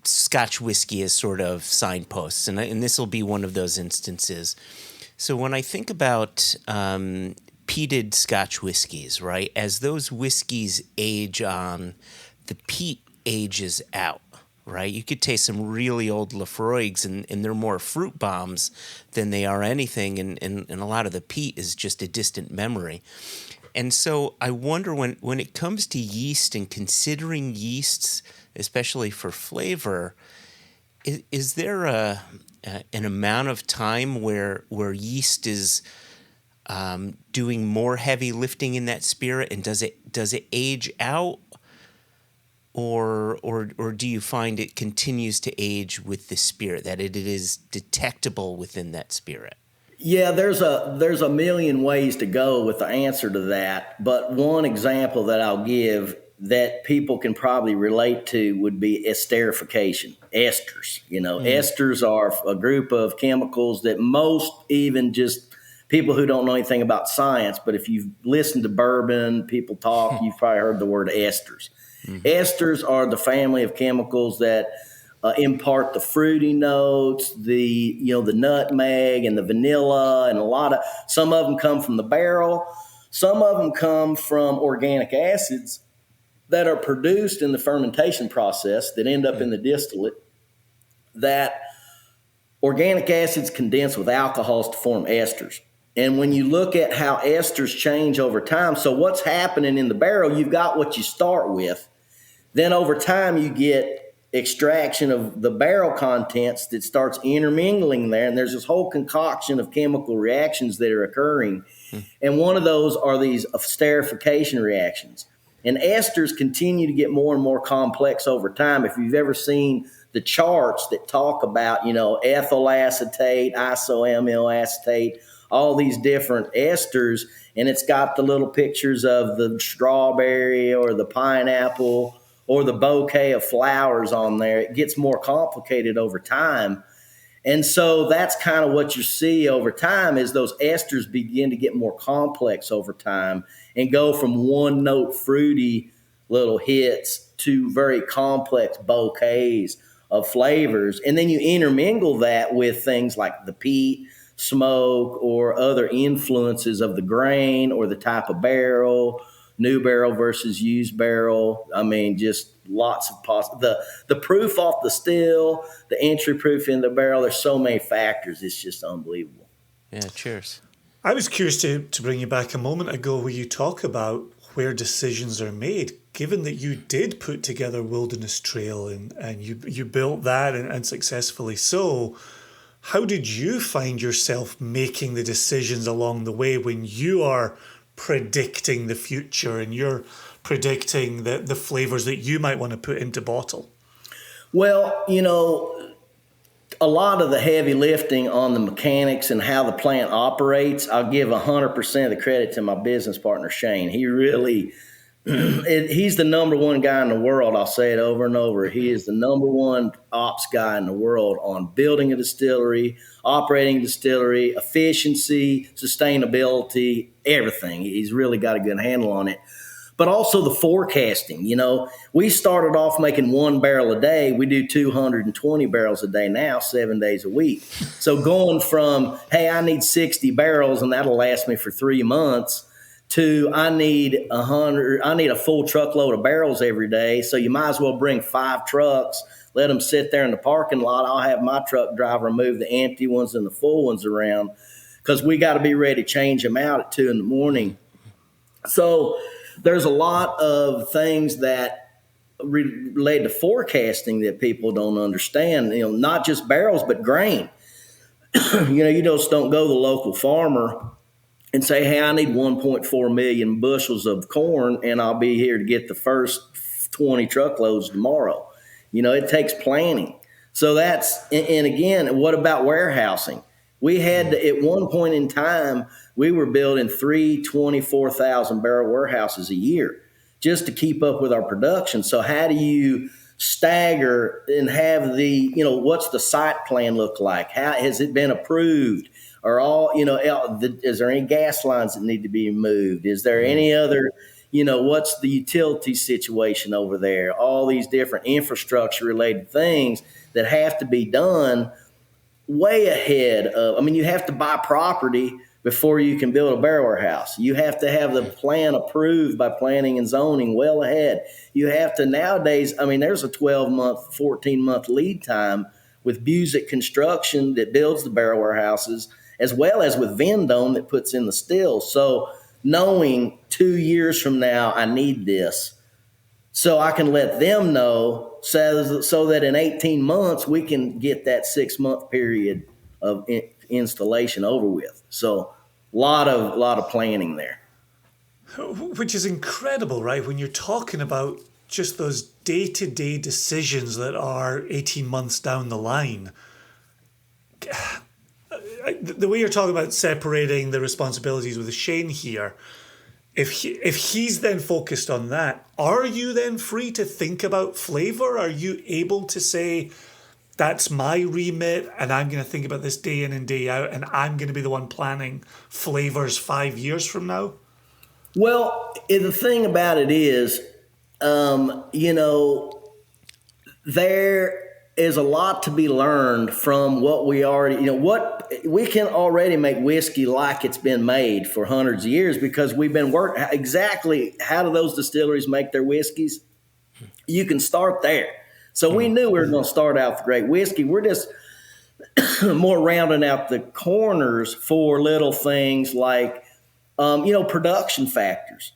Scotch whiskey as sort of signposts, and this will be one of those instances. So when I think about peated Scotch whiskeys, right, as those whiskeys age on, the peat ages out, right? You could taste some really old Lafroigs, and they're more fruit bombs than they are anything, and a lot of the peat is just a distant memory. And so I wonder, when it comes to yeast and considering yeasts, especially for flavor, is there an amount of time where yeast is doing more heavy lifting in that spirit, and does it age out? Or do you find it continues to age with the spirit, that it is detectable within that spirit? Yeah, there's a million ways to go with the answer to that. But one example that I'll give that people can probably relate to would be esterification, esters. Esters are a group of chemicals that most, even just people who don't know anything about science, but if you've listened to bourbon, people talk, you've probably heard the word esters. Mm-hmm. Esters are the family of chemicals that impart the fruity notes, the nutmeg and the vanilla, and some of them come from the barrel. Some of them come from organic acids that are produced in the fermentation process that end up in the distillate. That organic acids condense with alcohols to form esters. And when you look at how esters change over time, so what's happening in the barrel, you've got what you start with. Then over time, you get extraction of the barrel contents that starts intermingling there. And there's this whole concoction of chemical reactions that are occurring. And one of those are these esterification reactions. And esters continue to get more and more complex over time. If you've ever seen the charts that talk about, ethyl acetate, isoamyl acetate, all these different esters, and it's got the little pictures of the strawberry or the pineapple or the bouquet of flowers on there, it gets more complicated over time. And so that's kind of what you see over time, is those esters begin to get more complex over time and go from one note fruity little hits to very complex bouquets of flavors. And then you intermingle that with things like the peat, smoke, or other influences of the grain or the type of barrel, new barrel versus used barrel. I mean, just lots of the proof off the still, the entry proof in the barrel. There's so many factors. It's just unbelievable. Yeah, cheers. I was curious to bring you back a moment ago where you talk about where decisions are made. Given that you did put together Wilderness Trail and you built that and successfully so, how did you find yourself making the decisions along the way when you are predicting the future and you're predicting the flavors that you might want to put into bottle? Well, a lot of the heavy lifting on the mechanics and how the plant operates, I'll give 100% of the credit to my business partner, Shane. He really, he's the number one guy in the world. I'll say it over and over. He is the number one ops guy in the world on building a distillery, operating a distillery, efficiency, sustainability, everything. He's really got a good handle on it. But also the forecasting. We started off making 1 barrel a day. We do 220 barrels a day now, 7 days a week. So going from, hey, I need 60 barrels and that'll last me for 3 months, to I need a full truckload of barrels every day. So you might as well bring 5 trucks, let them sit there in the parking lot. I'll have my truck driver move the empty ones and the full ones around, because we got to be ready to change them out at 2 a.m. So there's a lot of things that relate to forecasting that people don't understand, not just barrels, but grain. You just don't go to the local farmer and say, hey, I need 1.4 million bushels of corn and I'll be here to get the first 20 truckloads tomorrow. It takes planning. So and again, what about warehousing? We had to, at one point in time, we were building 3 24,000 barrel warehouses a year just to keep up with our production. So how do you stagger and have what's the site plan look like? How has it been approved? Or is there any gas lines that need to be moved? Is there any other, what's the utility situation over there? All these different infrastructure related things that have to be done way ahead of, you have to buy property before you can build a barrel warehouse. You have to have the plan approved by planning and zoning well ahead. You have to nowadays, there's a 12-month, 14-month lead time with Busick Construction that builds the barrel warehouses, as well as with Vendome that puts in the stills. So knowing 2 years from now, I need this, so I can let them know so that in 18 months, we can get that 6-month period of installation over with. So a lot of planning there. Which is incredible, right? When you're talking about just those day-to-day decisions that are 18 months down the line. The way you're talking about separating the responsibilities with Shane here, if he's then focused on that, are you then free to think about flavor? Are you able to say, that's my remit and I'm going to think about this day in and day out and I'm going to be the one planning flavors 5 years from now? Well, the thing about it is, there is a lot to be learned from what we already, we can already make whiskey like it's been made for hundreds of years, because we've been working exactly how do those distilleries make their whiskeys. You can start there. So we knew we were going to start out with great whiskey. We're just more rounding out the corners for little things like, production factors,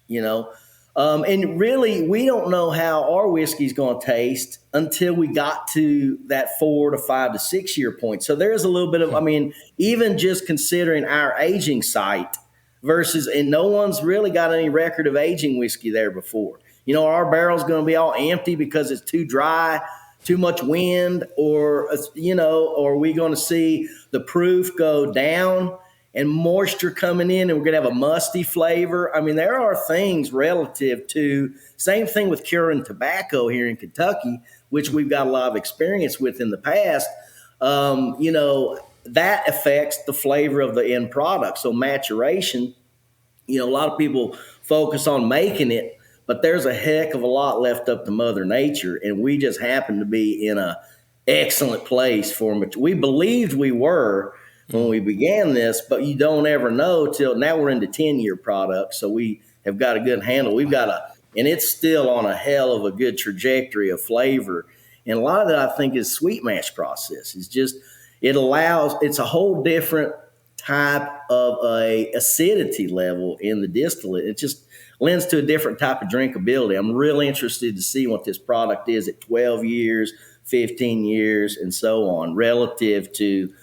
and really we don't know how our whiskey's going to taste until we got to that 4 to 5 to 6 year point. So there is a little bit of, even just considering our aging site versus, and no one's really got any record of aging whiskey there before. Our barrel's going to be all empty because it's too dry, too much wind, or are we going to see the proof go down and moisture coming in and we're going to have a musty flavor? There are things relative to, same thing with curing tobacco here in Kentucky, which we've got a lot of experience with in the past. That affects the flavor of the end product. So maturation, a lot of people focus on making it, but there's a heck of a lot left up to Mother Nature, and we just happen to be in a excellent place for them. We believed we were when we began this, but you don't ever know till now. We're into 10-year products, so we have got a good handle. We've got and it's still on a hell of a good trajectory of flavor. And a lot of that, I think, is sweet mash process. It's a whole different type of a acidity level in the distillate. It just lends to a different type of drinkability. I'm really interested to see what this product is at 12 years, 15 years, and so on, relative to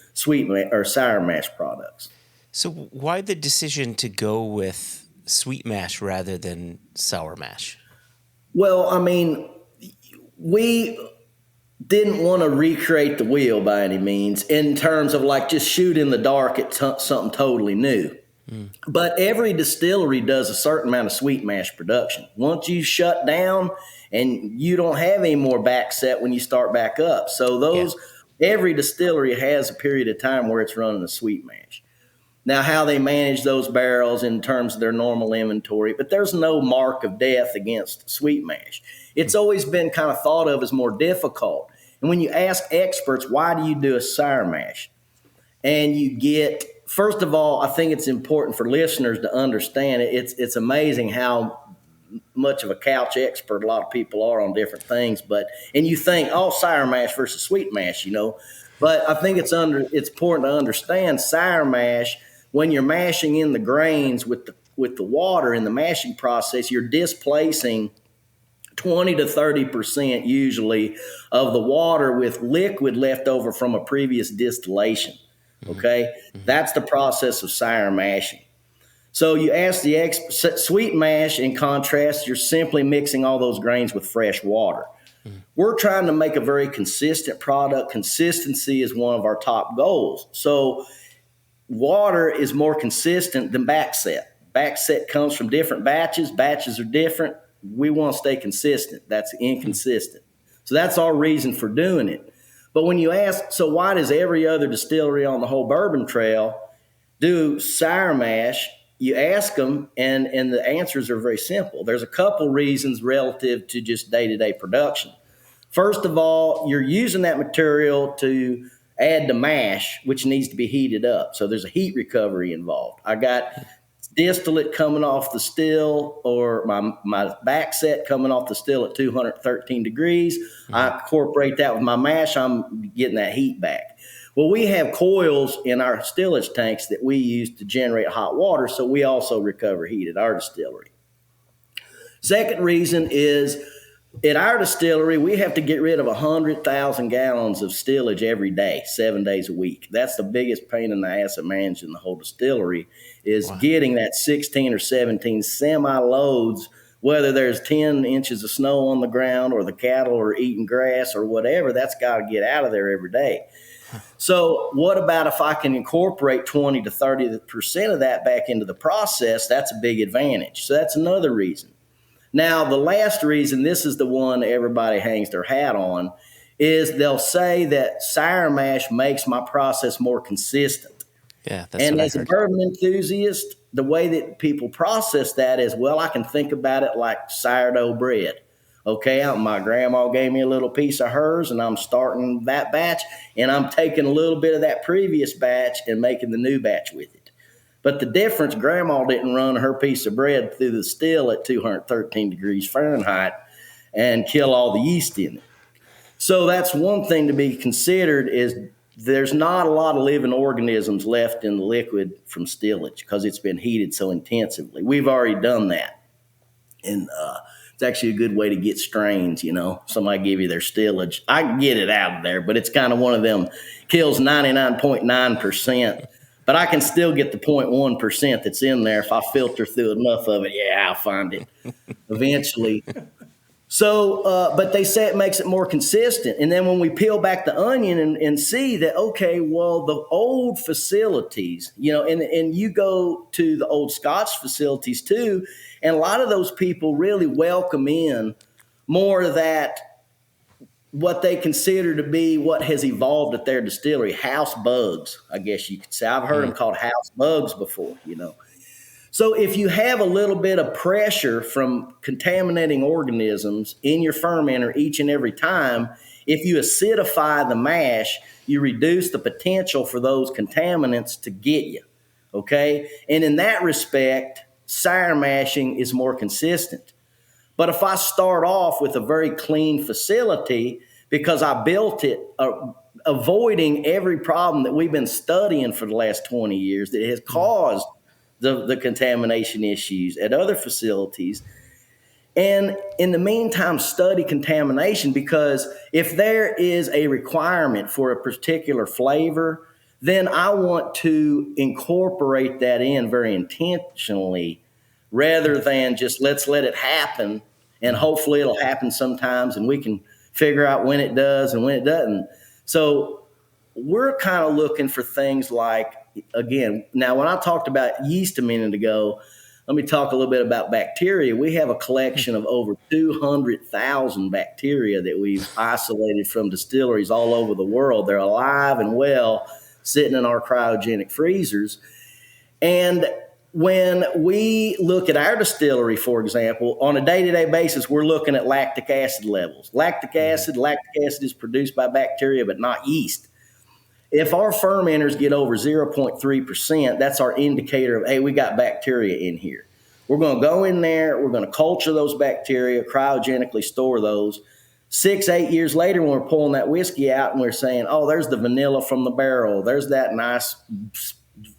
or sour mash products. So why the decision to go with sweet mash rather than sour mash? Well, I mean, we didn't want to recreate the wheel by any means in terms of like just shoot in the dark at something totally new. But every distillery does a certain amount of sweet mash production. Once you shut down and you don't have any more back set when you start back up. So every distillery has a period of time where it's running a sweet mash. Now, how they manage those barrels in terms of their normal inventory, but there's no mark of death against sweet mash. It's always been kind of thought of as more difficult. And when you ask experts, why do you do a sour mash? And you get, first of all, I think it's important for listeners to understand it. It's amazing how much of a couch expert a lot of people are on different things. And you think, sour mash versus sweet mash, But I think it's important to understand sour mash. When you're mashing in the grains with the water in the mashing process, you're displacing 20 to 30% usually of the water with liquid left over from a previous distillation. Okay, that's the process of sour mashing. So you ask sweet mash, in contrast, you're simply mixing all those grains with fresh water. We're trying to make a very consistent product. Consistency is one of our top goals. So water is more consistent than backset. Backset comes from different batches. Batches are different. We want to stay consistent. That's inconsistent. So that's our reason for doing it. But when you ask, so why does every other distillery on the whole bourbon trail do sour mash? You ask them, and the answers are very simple. There's a couple reasons relative to just day-to-day production. First of all, you're using that material to add the mash, which needs to be heated up. So there's a heat recovery involved. I got distillate coming off the still, or my back set coming off the still at 213 degrees. I incorporate that with my mash. I'm getting that heat back. Well, we have coils in our stillage tanks that we use to generate hot water, so we also recover heat at our distillery. Second reason is, at our distillery, we have to get rid of 100,000 gallons of stillage every day, 7 days a week. That's the biggest pain in the ass of managing the whole distillery, is getting that 16 or 17 semi-loads, whether there's 10 inches of snow on the ground or the cattle are eating grass or whatever, that's got to get out of there every day. So what about if I can incorporate 20 to 30% of that back into the process? That's a big advantage. So that's another reason. Now, the last reason, this is the one everybody hangs their hat on, is they'll say that sour mash makes my process more consistent. Yeah, that's and what as I a heard. bourbon enthusiast, the way that people process that is, well, I can think about it like sourdough bread. Okay, my grandma gave me a little piece of hers, and I'm starting that batch, and I'm taking a little bit of that previous batch and making the new batch with it. But the difference, grandma didn't run her piece of bread through the still at 213 degrees Fahrenheit and kill all the yeast in it. So that's one thing to be considered, is there's not a lot of living organisms left in the liquid from stillage because it's been heated so intensively. We've already done that. And it's actually a good way to get strains, Somebody give you their stillage. I can get it out of there, but it's kind of one of them, kills 99.9%. But I can still get the 0.1% that's in there if I filter through enough of it. Yeah, I'll find it eventually. So, but they say it makes it more consistent. And then when we peel back the onion and see that, okay, well, the old facilities, and you go to the old Scotch facilities too, and a lot of those people really welcome in more of that, what they consider to be what has evolved at their distillery, house bugs, I guess you could say. I've heard them called house bugs before, So if you have a little bit of pressure from contaminating organisms in your fermenter each and every time, if you acidify the mash, you reduce the potential for those contaminants to get you. Okay. And in that respect, sour mashing is more consistent. But if I start off with a very clean facility because I built it avoiding every problem that we've been studying for the last 20 years that has caused the contamination issues at other facilities. And in the meantime, study contamination, because if there is a requirement for a particular flavor, then I want to incorporate that in very intentionally rather than just let's let it happen. And hopefully it'll happen sometimes and we can figure out when it does and when it doesn't. So we're kind of looking for things like, again, now when I talked about yeast a minute ago, let me talk a little bit about bacteria. We have a collection of over 200,000 bacteria that we've isolated from distilleries all over the world. They're alive and well, sitting in our cryogenic freezers. And when we look at our distillery, for example, on a day-to-day basis, we're looking at lactic acid levels. Lactic acid is produced by bacteria, but not yeast. If our fermenters get over 0.3%, that's our indicator of, hey, we got bacteria in here. We're going to go in there. We're going to culture those bacteria, cryogenically store those. 6-8 years later, when we're pulling that whiskey out and we're saying, oh, there's the vanilla from the barrel. There's that nice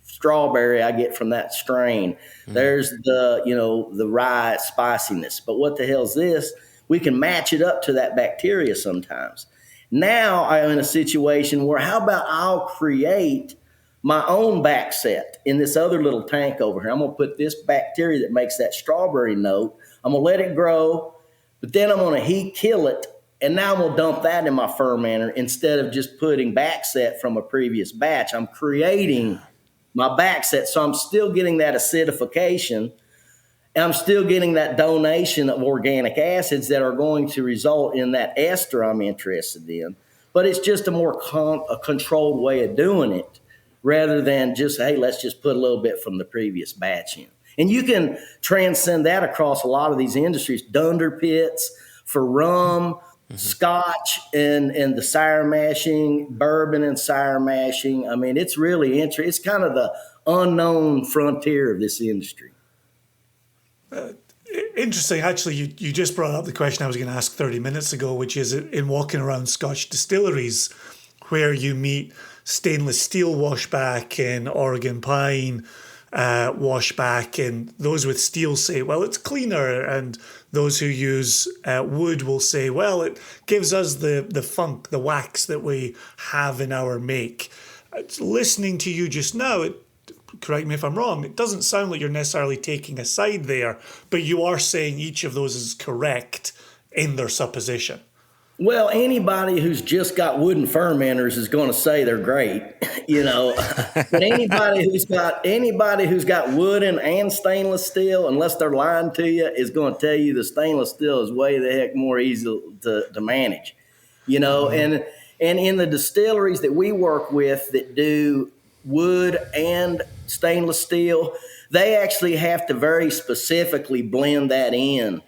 strawberry I get from that strain. There's the rye spiciness. But what the hell is this? We can match it up to that bacteria sometimes. Now I'm in a situation where how about I'll create my own back set in this other little tank over here. I'm going to put this bacteria that makes that strawberry note. I'm going to let it grow, but then I'm going to heat kill it. And now I'm going to dump that in my fermenter instead of just putting back set from a previous batch. I'm creating my back set. So I'm still getting that acidification. And I'm still getting that donation of organic acids that are going to result in that ester I'm interested in. But it's just a more controlled way of doing it rather than just, hey, let's just put a little bit from the previous batch in. And you can transcend that across a lot of these industries. Dunder pits for rum, Scotch and the sour mashing, bourbon and sour mashing. I mean, it's really interesting. It's kind of the unknown frontier of this industry. Interesting. Actually, you just brought up the question I was going to ask 30 minutes ago, which is in walking around Scotch distilleries where you meet stainless steel washback and Oregon pine washback, and those with steel say, well, it's cleaner, and those who use wood will say, well, it gives us the funk, the wax that we have in our make. Listening to you just now, correct me if I'm wrong, it doesn't sound like you're necessarily taking a side there, but you are saying each of those is correct in their supposition. Well, anybody who's just got wooden fermenters is going to say they're great, But anybody who's got wooden and stainless steel, unless they're lying to you, is going to tell you the stainless steel is way the heck more easy to manage, And in the distilleries that we work with that do wood and stainless steel, they actually have to very specifically blend that in.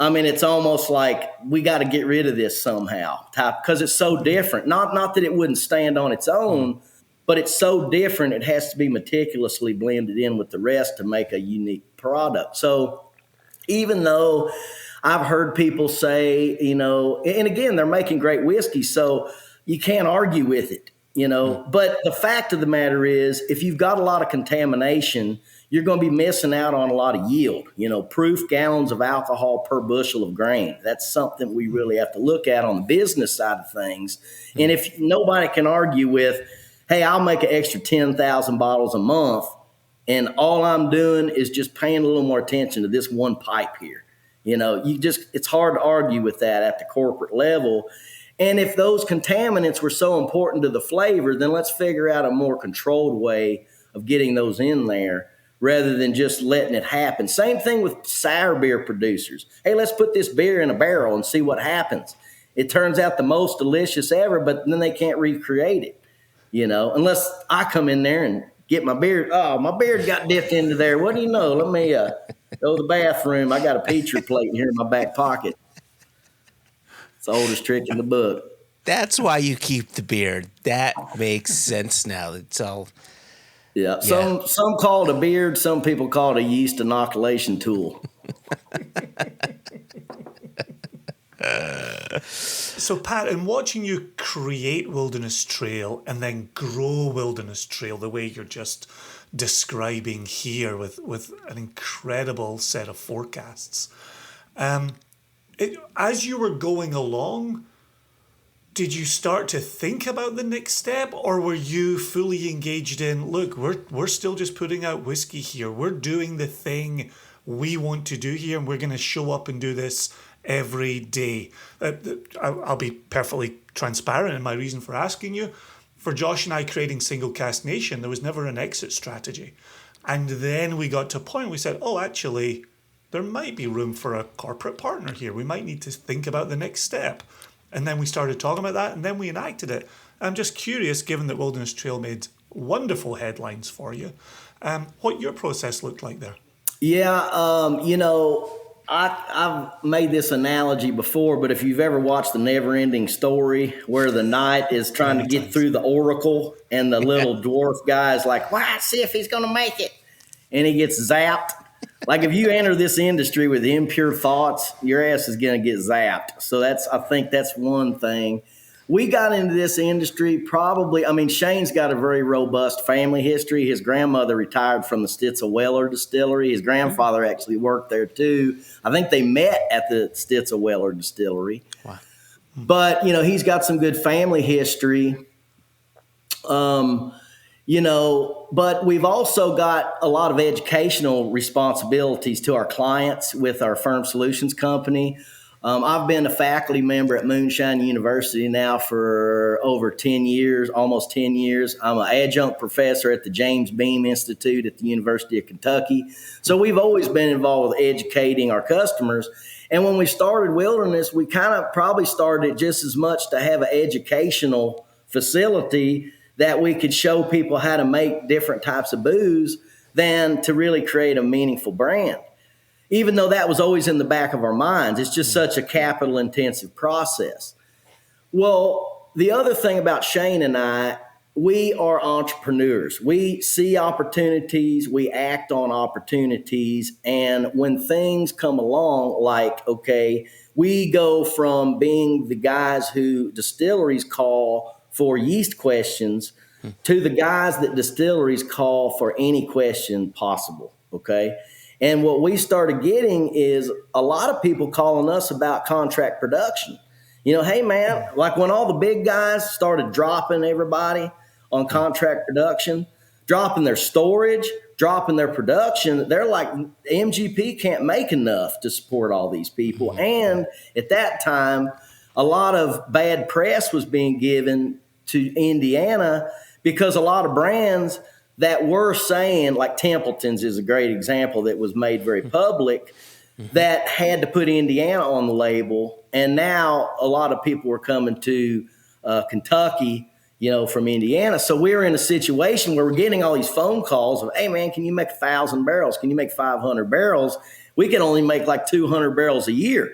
I mean, it's almost like we got to get rid of this somehow, because it's so different. Not that it wouldn't stand on its own, but it's so different. It has to be meticulously blended in with the rest to make a unique product. So even though I've heard people say, and again, they're making great whiskey, so you can't argue with it. But the fact of the matter is, if you've got a lot of contamination, you're going to be missing out on a lot of yield, proof gallons of alcohol per bushel of grain. That's something we really have to look at on the business side of things. And if nobody can argue with, hey, I'll make an extra 10,000 bottles a month, and all I'm doing is just paying a little more attention to this one pipe here. It's hard to argue with that at the corporate level. And if those contaminants were so important to the flavor, then let's figure out a more controlled way of getting those in there rather than just letting it happen. Same thing with sour beer producers. Hey, let's put this beer in a barrel and see what happens. It turns out the most delicious ever, but then they can't recreate it, unless I come in there and get my beard. Oh, my beard got dipped into there. What do you know? Let me go to the bathroom. I got a picture plate in here in my back pocket. It's the oldest trick in the book. That's why you keep the beard. That makes sense now. It's all. Yeah. Some call it a beard. Some people call it a yeast inoculation tool. So, Pat, in watching you create Wilderness Trail and then grow Wilderness Trail the way you're just describing here with an incredible set of forecasts, as you were going along, did you start to think about the next step, or were you fully engaged in, look, we're still just putting out whiskey here. We're doing the thing we want to do here, and we're going to show up and do this every day? I'll be perfectly transparent in my reason for asking you. For Josh and I creating Single Cask Nation, there was never an exit strategy. And then we got to a point we said, oh, actually, there might be room for a corporate partner here. We might need to think about the next step. And then we started talking about that, and then we enacted it. I'm just curious, given that Wilderness Trail made wonderful headlines for you, what your process looked like there. Yeah, I've made this analogy before, but if you've ever watched The Never-Ending Story, where the knight is trying to get through the oracle and the little dwarf guy is like, "Why, see if he's going to make it," and he gets zapped. Like, if you enter this industry with impure thoughts, your ass is going to get zapped. So I think that's one thing. We got into this industry Shane's got a very robust family history. His grandmother retired from the Stitzel-Weller Distillery. His grandfather actually worked there too. I think they met at the Stitzel-Weller Distillery. Wow. But, he's got some good family history. But we've also got a lot of educational responsibilities to our clients with our Firm Solutions company. I've been a faculty member at Moonshine University now for over 10 years, almost 10 years. I'm an adjunct professor at the James Beam Institute at the University of Kentucky. So we've always been involved with educating our customers. And when we started Wilderness, we kind of probably started just as much to have an educational facility that we could show people how to make different types of booze than to really create a meaningful brand. Even though that was always in the back of our minds, it's just such a capital-intensive process. Well, the other thing about Shane and I, we are entrepreneurs. We see opportunities, we act on opportunities, and when things come along, like, okay, we go from being the guys who distilleries call for yeast questions to the guys that distilleries call for any question possible, okay? And what we started getting is a lot of people calling us about contract production. Hey, man, like when all the big guys started dropping everybody on contract production, dropping their storage, dropping their production, they're like, MGP can't make enough to support all these people. And at that time, a lot of bad press was being given to Indiana because a lot of brands that were saying, like Templeton's is a great example that was made very public, that had to put Indiana on the label. And now a lot of people were coming to Kentucky, from Indiana. So we're in a situation where we're getting all these phone calls of, hey, man, can you make 1,000 barrels? Can you make 500 barrels? We can only make like 200 barrels a year.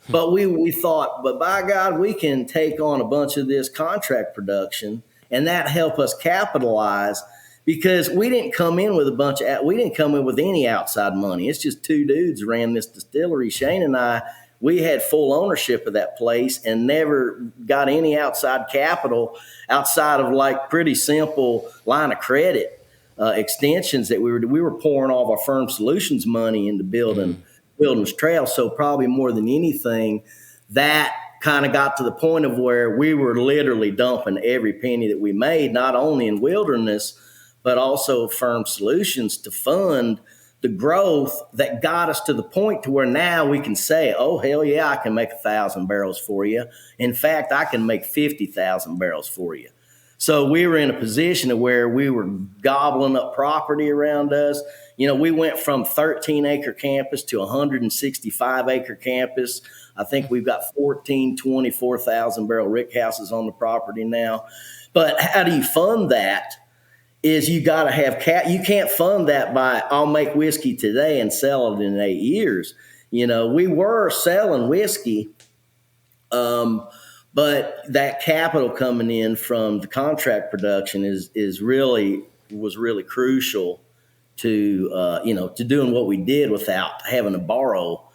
But we thought, but by God, we can take on a bunch of this contract production, and that help us capitalize. Because we didn't come in with any outside money. It's just two dudes ran this distillery. Shane and I, we had full ownership of that place and never got any outside capital outside of like pretty simple line of credit extensions that we were pouring all of our Firm Solutions money into building Wilderness Trail. So probably more than anything, that kind of got to the point of where we were literally dumping every penny that we made, not only in Wilderness, but also Firm Solutions to fund the growth that got us to the point to where now we can say, oh, hell yeah, I can make 1,000 barrels for you. In fact, I can make 50,000 barrels for you. So we were in a position where we were gobbling up property around us. We went from 13-acre campus to 165-acre campus. I think we've got 24,000 barrel rick houses on the property now. But how do you fund that? is you got to have you can't fund that by I'll make whiskey today and sell it in 8 years. We were selling whiskey, but that capital coming in from the contract production was really crucial to to doing what we did without having to borrow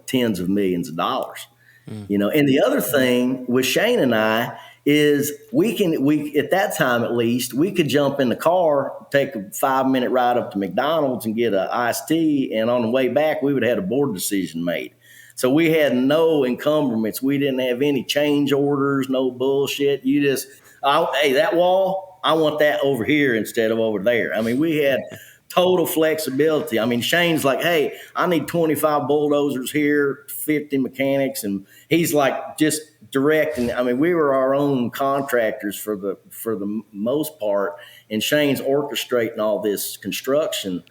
tens of millions of dollars. And the other thing with Shane and I is we at that time at least we could jump in the car, take a 5-minute ride up to McDonald's and get an iced tea, and on the way back we would have had a board decision made. So we had no encumbrance. We didn't have any change orders, no bullshit. You just, hey, that wall, I want that over here instead of over there. I mean, we had total flexibility. I mean, Shane's like, hey, I need 25 bulldozers here, 50 mechanics. And he's like just directing. I mean, we were our own contractors for the most part. And Shane's orchestrating all this construction.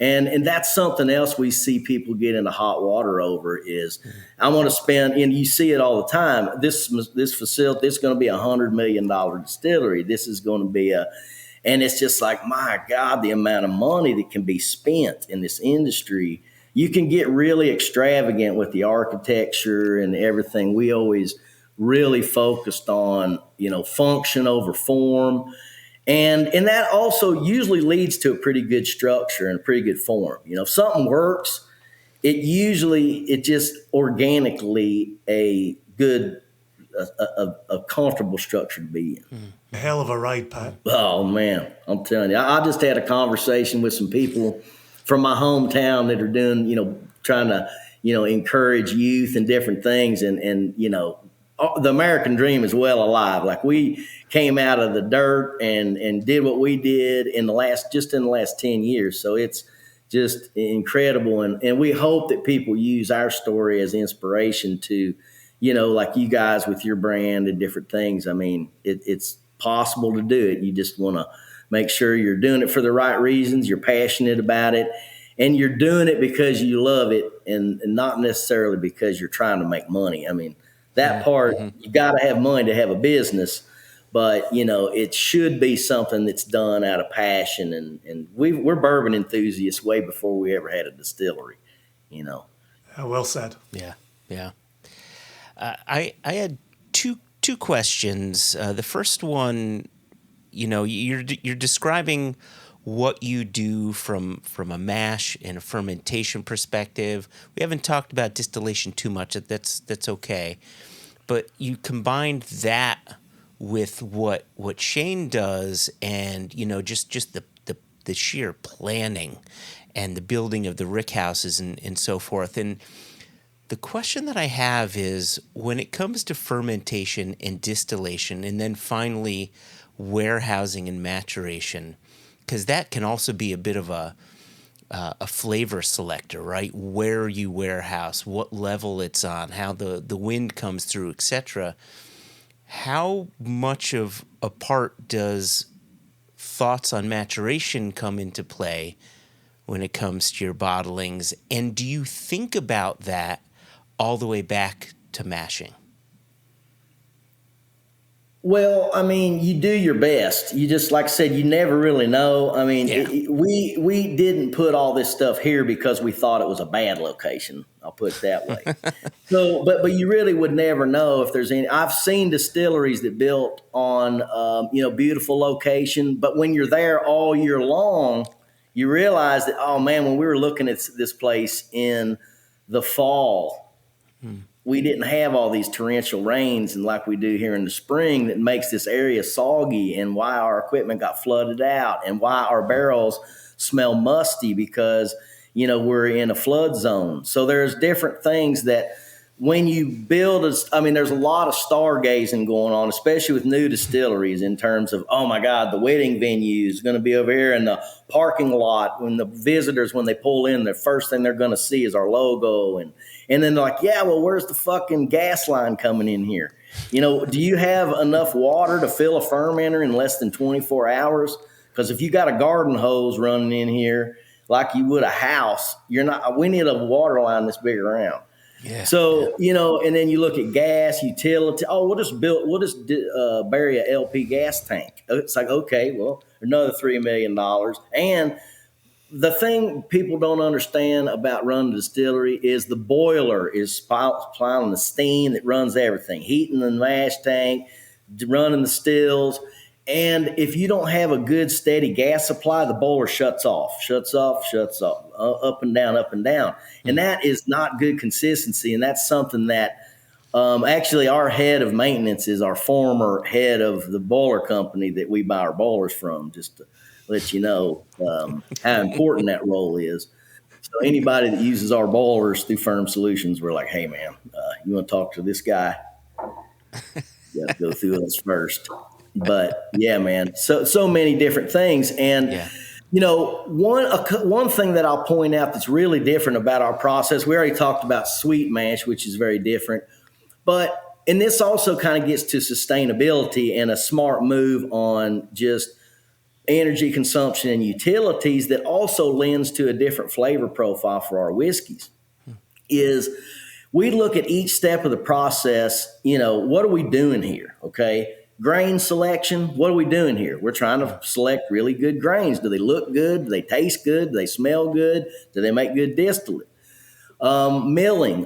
And that's something else we see people get into hot water over is I want to spend, and you see it all the time. This facility, this is going to be $100 million distillery. This is going to be and it's just like, my God, the amount of money that can be spent in this industry. You can get really extravagant with the architecture and everything. We always really focused on, function over form. And that also usually leads to a pretty good structure and a pretty good form. If something works, it just organically a good, a comfortable structure to be in. A hell of a ride, Pat. Oh, man, I'm telling you. I just had a conversation with some people from my hometown that are doing, trying to, encourage youth and different things. And the American dream is well alive. Like we came out of the dirt and did what we did in the last 10 years. So it's just incredible. And we hope that people use our story as inspiration to, like you guys with your brand and different things. I mean, it's possible to do it. You just want to make sure you're doing it for the right reasons. You're passionate about it and you're doing it because you love it and not necessarily because you're trying to make money. I mean, that part, you got to have money to have a business, but it should be something that's done out of passion. And we're bourbon enthusiasts way before we ever had a distillery. Well said. Yeah, yeah. I had two questions. The first one, you're describing what you do from a mash and a fermentation perspective. We haven't talked about distillation too much. That's okay. But you combined that with what Shane does and, just the sheer planning and the building of the rick houses and so forth. And the question that I have is when it comes to fermentation and distillation and then finally warehousing and maturation, because that can also be a bit of a flavor selector, right? Where you warehouse, what level it's on, how the wind comes through, etc. How much of a part does thoughts on maturation come into play when it comes to your bottlings? And do you think about that all the way back to mashing? Well, I mean, you do your best. You just, like I said, you never really know. I mean, we didn't put all this stuff here because we thought it was a bad location. I'll put it that way. So, but you really would never know if there's any. I've seen distilleries that built on, beautiful location, but when you're there all year long, you realize that, oh man, when we were looking at this place in the fall, we didn't have all these torrential rains and like we do here in the spring that makes this area soggy, and why our equipment got flooded out and why our barrels smell musty because, we're in a flood zone. So there's different things that when you build there's a lot of stargazing going on, especially with new distilleries in terms of, oh my God, the wedding venue is going to be over here in the parking lot. When the visitors, when they pull in, the first thing they're going to see is our logo. And then they're like, yeah, well, where's the fucking gas line coming in here? Do you have enough water to fill a fermenter in less than 24 hours? Because if you got a garden hose running in here like you would a house, we need a water line this big around. Yeah. So, and then you look at gas, utility. Oh, we'll just bury a LP gas tank. It's like, okay, well, another $3 million. And the thing people don't understand about running a distillery is the boiler is supplying the steam that runs everything, heating the mash tank, running the stills. And if you don't have a good steady gas supply, the boiler shuts off, up and down, up and down. And that is not good consistency. And that's something that actually our head of maintenance is our former head of the boiler company that we buy our boilers from, just to let you know how important that role is. So anybody that uses our boilers through Firm Solutions, we're like, hey, man, you want to talk to this guy? You have to go through us first. But yeah, man, so many different things. And, one thing that I'll point out that's really different about our process, we already talked about sweet mash, which is very different. And this also kind of gets to sustainability and a smart move on just energy consumption and utilities that also lends to a different flavor profile for our whiskeys. Is we look at each step of the process, what are we doing here? Okay. Grain selection, what are we doing here? We're trying to select really good grains. Do they look good? Do they taste good? Do they smell good? Do they make good distillate? Milling,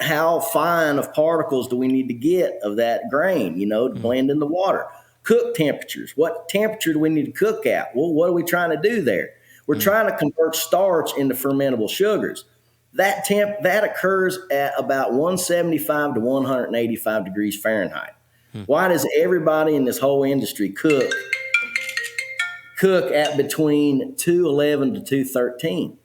how fine of particles do we need to get of that grain, to blend in the water? Cook temperatures, what temperature do we need to cook at? Well, what are we trying to do there? We're trying to convert starch into fermentable sugars. That occurs at about 175 to 185 degrees Fahrenheit. Why does everybody in this whole industry cook at between 211 to 213?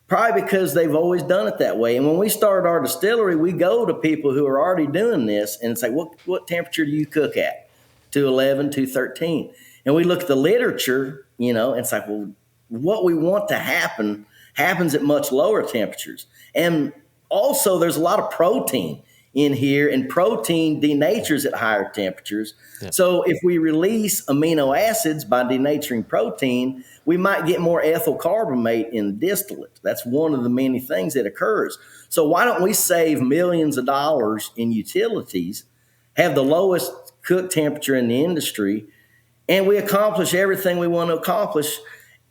Probably because they've always done it that way. And when we started our distillery, we go to people who are already doing this and say, what temperature do you cook at? 211, 213. And we look at the literature, and it's like, well, what we want to happen happens at much lower temperatures. And also there's a lot of protein in here, and protein denatures at higher temperatures. Yep. So if we release amino acids by denaturing protein, we might get more ethyl carbamate in the distillate. That's one of the many things that occurs. So why don't we save millions of dollars in utilities, have the lowest cook temperature in the industry, and we accomplish everything we want to accomplish,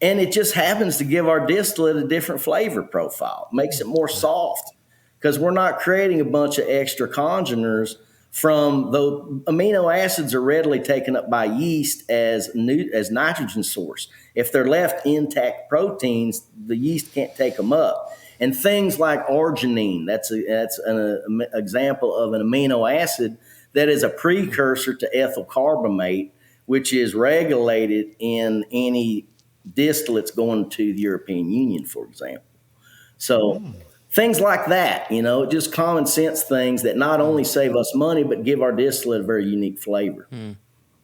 and it just happens to give our distillate a different flavor profile, makes it more soft, because we're not creating a bunch of extra congeners from the amino acids are readily taken up by yeast as nitrogen source. If they're left intact proteins, the yeast can't take them up. And things like arginine, that's an example of an amino acid that is a precursor to ethyl carbamate, which is regulated in any distillates going to the European Union, for example. So things like that, just common sense things that not only save us money, but give our distillate a very unique flavor and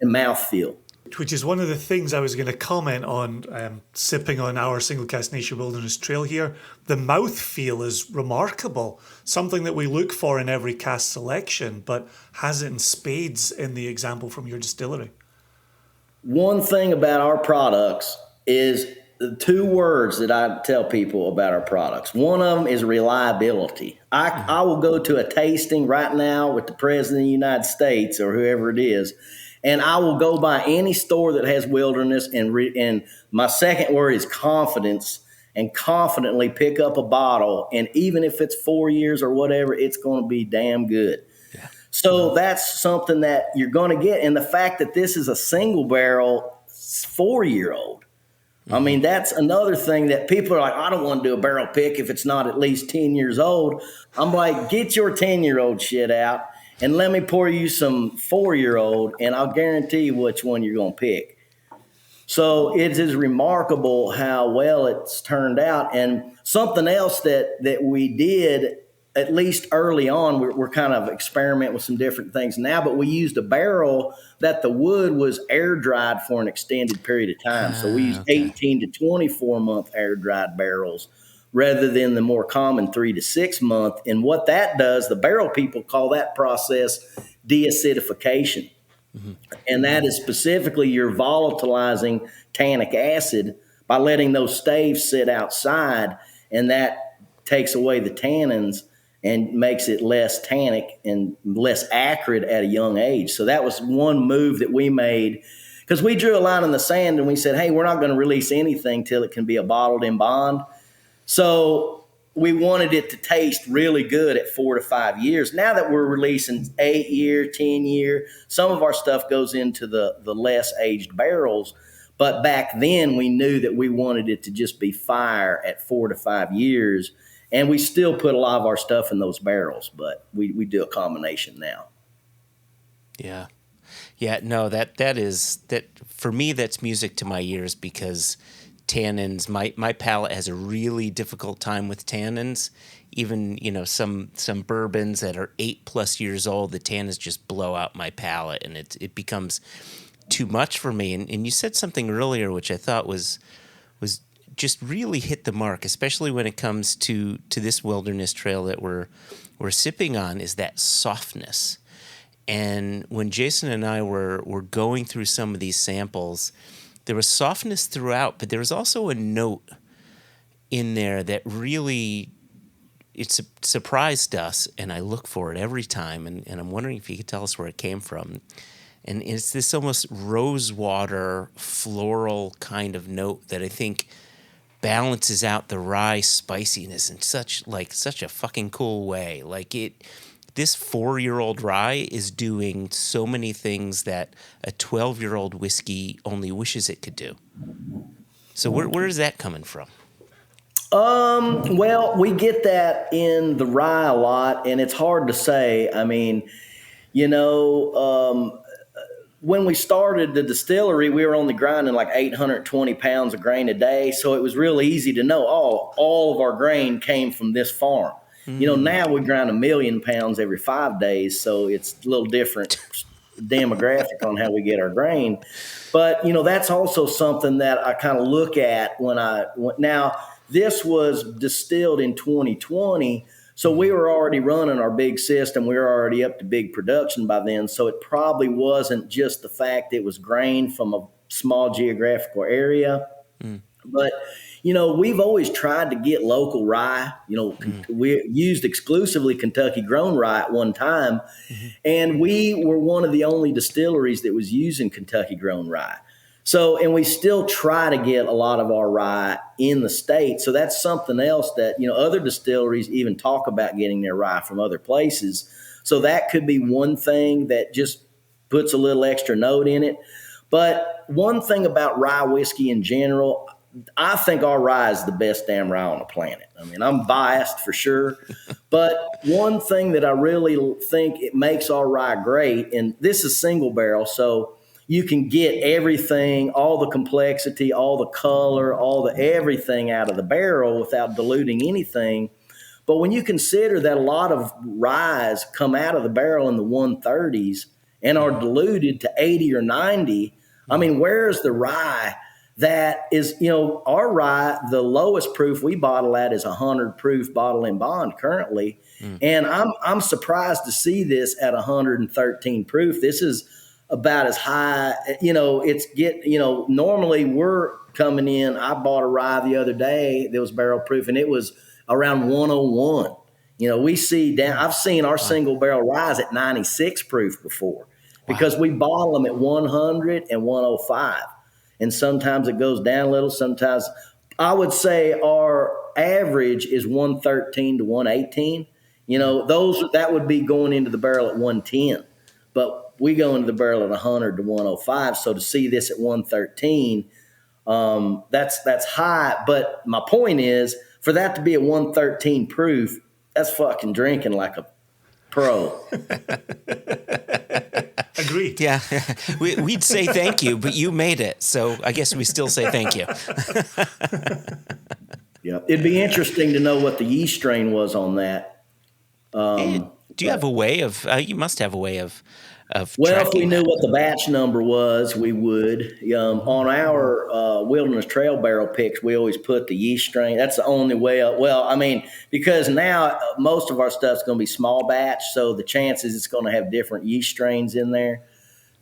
mouthfeel. Which is one of the things I was going to comment on, sipping on our Single Cask Nation Wilderness Trail here. The mouthfeel is remarkable, something that we look for in every cask selection, but has it in spades in the example from your distillery. One thing about our products is the two words that I tell people about our products. One of them is reliability. I will go to a tasting right now with the President of the United States or whoever it is, and I will go by any store that has Wilderness, and my second word is confidence, and confidently pick up a bottle, and even if it's 4 years or whatever, it's going to be damn good. Yeah. So that's something that you're going to get, and the fact that this is a single barrel 4-year-old, I mean, that's another thing that people are like, I don't want to do a barrel pick if it's not at least 10 years old. I'm like, get your 10-year-old shit out and let me pour you some 4-year-old, and I'll guarantee you which one you're going to pick. So it is remarkable how well it's turned out. And something else that we did, at least early on, we're kind of experimenting with some different things now, but we used a barrel that the wood was air dried for an extended period of time. So we used 18 to 24 month air dried barrels rather than the more common 3 to 6 month. And what that does, the barrel people call that process deacidification. Mm-hmm. And that is specifically you're volatilizing tannic acid by letting those staves sit outside, and that takes away the tannins and makes it less tannic and less acrid at a young age. So that was one move that we made, because we drew a line in the sand and we said, hey, we're not going to release anything till it can be a bottled in bond. So we wanted it to taste really good at 4 to 5 years. Now that we're releasing 8-year, 10-year, some of our stuff goes into the less aged barrels. But back then we knew that we wanted it to just be fire at 4 to 5 years. And we still put a lot of our stuff in those barrels, but we do a combination now. Yeah. Yeah, no, that for me, that's music to my ears, because tannins, my palate has a really difficult time with tannins. Even, some bourbons that are 8+ years old, the tannins just blow out my palate, and it becomes too much for me. And you said something earlier which I thought was just really hit the mark, especially when it comes to this wilderness trail that we're sipping on, is that softness. And when Jason and I were going through some of these samples, there was softness throughout, but there was also a note in there that really surprised us, and I look for it every time, and I'm wondering if you could tell us where it came from. And it's this almost rosewater floral kind of note that I think balances out the rye spiciness in such a fucking cool way. This 4-year-old rye is doing so many things that a 12-year-old whiskey only wishes it could do. So where is that coming from? Well, we get that in the rye a lot, and it's hard to say. I mean, when we started the distillery, we were only grinding like 820 pounds of grain a day. So it was real easy to know, all of our grain came from this farm. Now we grind 1 million pounds every 5 days, so it's a little different demographic on how we get our grain. But, that's also something that I kind of look at now this was distilled in 2020, so we were already running our big system. We were already up to big production by then, so it probably wasn't just the fact it was grain from a small geographical area. But we've always tried to get local rye. We used exclusively Kentucky grown rye at one time, and we were one of the only distilleries that was using Kentucky grown rye. So, and we still try to get a lot of our rye in the state. So that's something else that, other distilleries even talk about getting their rye from other places. So that could be one thing that just puts a little extra note in it. But one thing about rye whiskey in general, I think our rye is the best damn rye on the planet. I mean, I'm biased for sure. But one thing that I really think it makes our rye great, and this is single barrel, so you can get everything, all the complexity, all the color, all the everything out of the barrel without diluting anything. But when you consider that a lot of ryes come out of the barrel in the 130s and are diluted to 80 or 90, I mean, where is the rye that is, our rye, the lowest proof we bottle at is 100 proof bottle in bond currently. And I'm surprised to see this at 113 proof. This is about as high, normally we're coming in. I bought a rye the other day that was barrel proof, and it was around 101. We see I've seen our single barrel ryes at 96 proof before, because we bottle them at 100 and 105. And sometimes it goes down a little. Sometimes I would say our average is 113 to 118. That would be going into the barrel at 110, but we go into the barrel at 100 to 105. So to see this at 113, that's high. But my point is, for that to be a 113 proof, that's fucking drinking like a pro. Agreed. Yeah, we'd say thank you, but you made it, so I guess we still say thank you. Yeah, it'd be interesting to know what the yeast strain was on that. Do you have a way of? You must have a way of. Well, if we knew what the batch number was, we would. On our Wilderness Trail barrel picks, we always put the yeast strain. That's the only way. Because now most of our stuff's going to be small batch, so the chances it's going to have different yeast strains in there.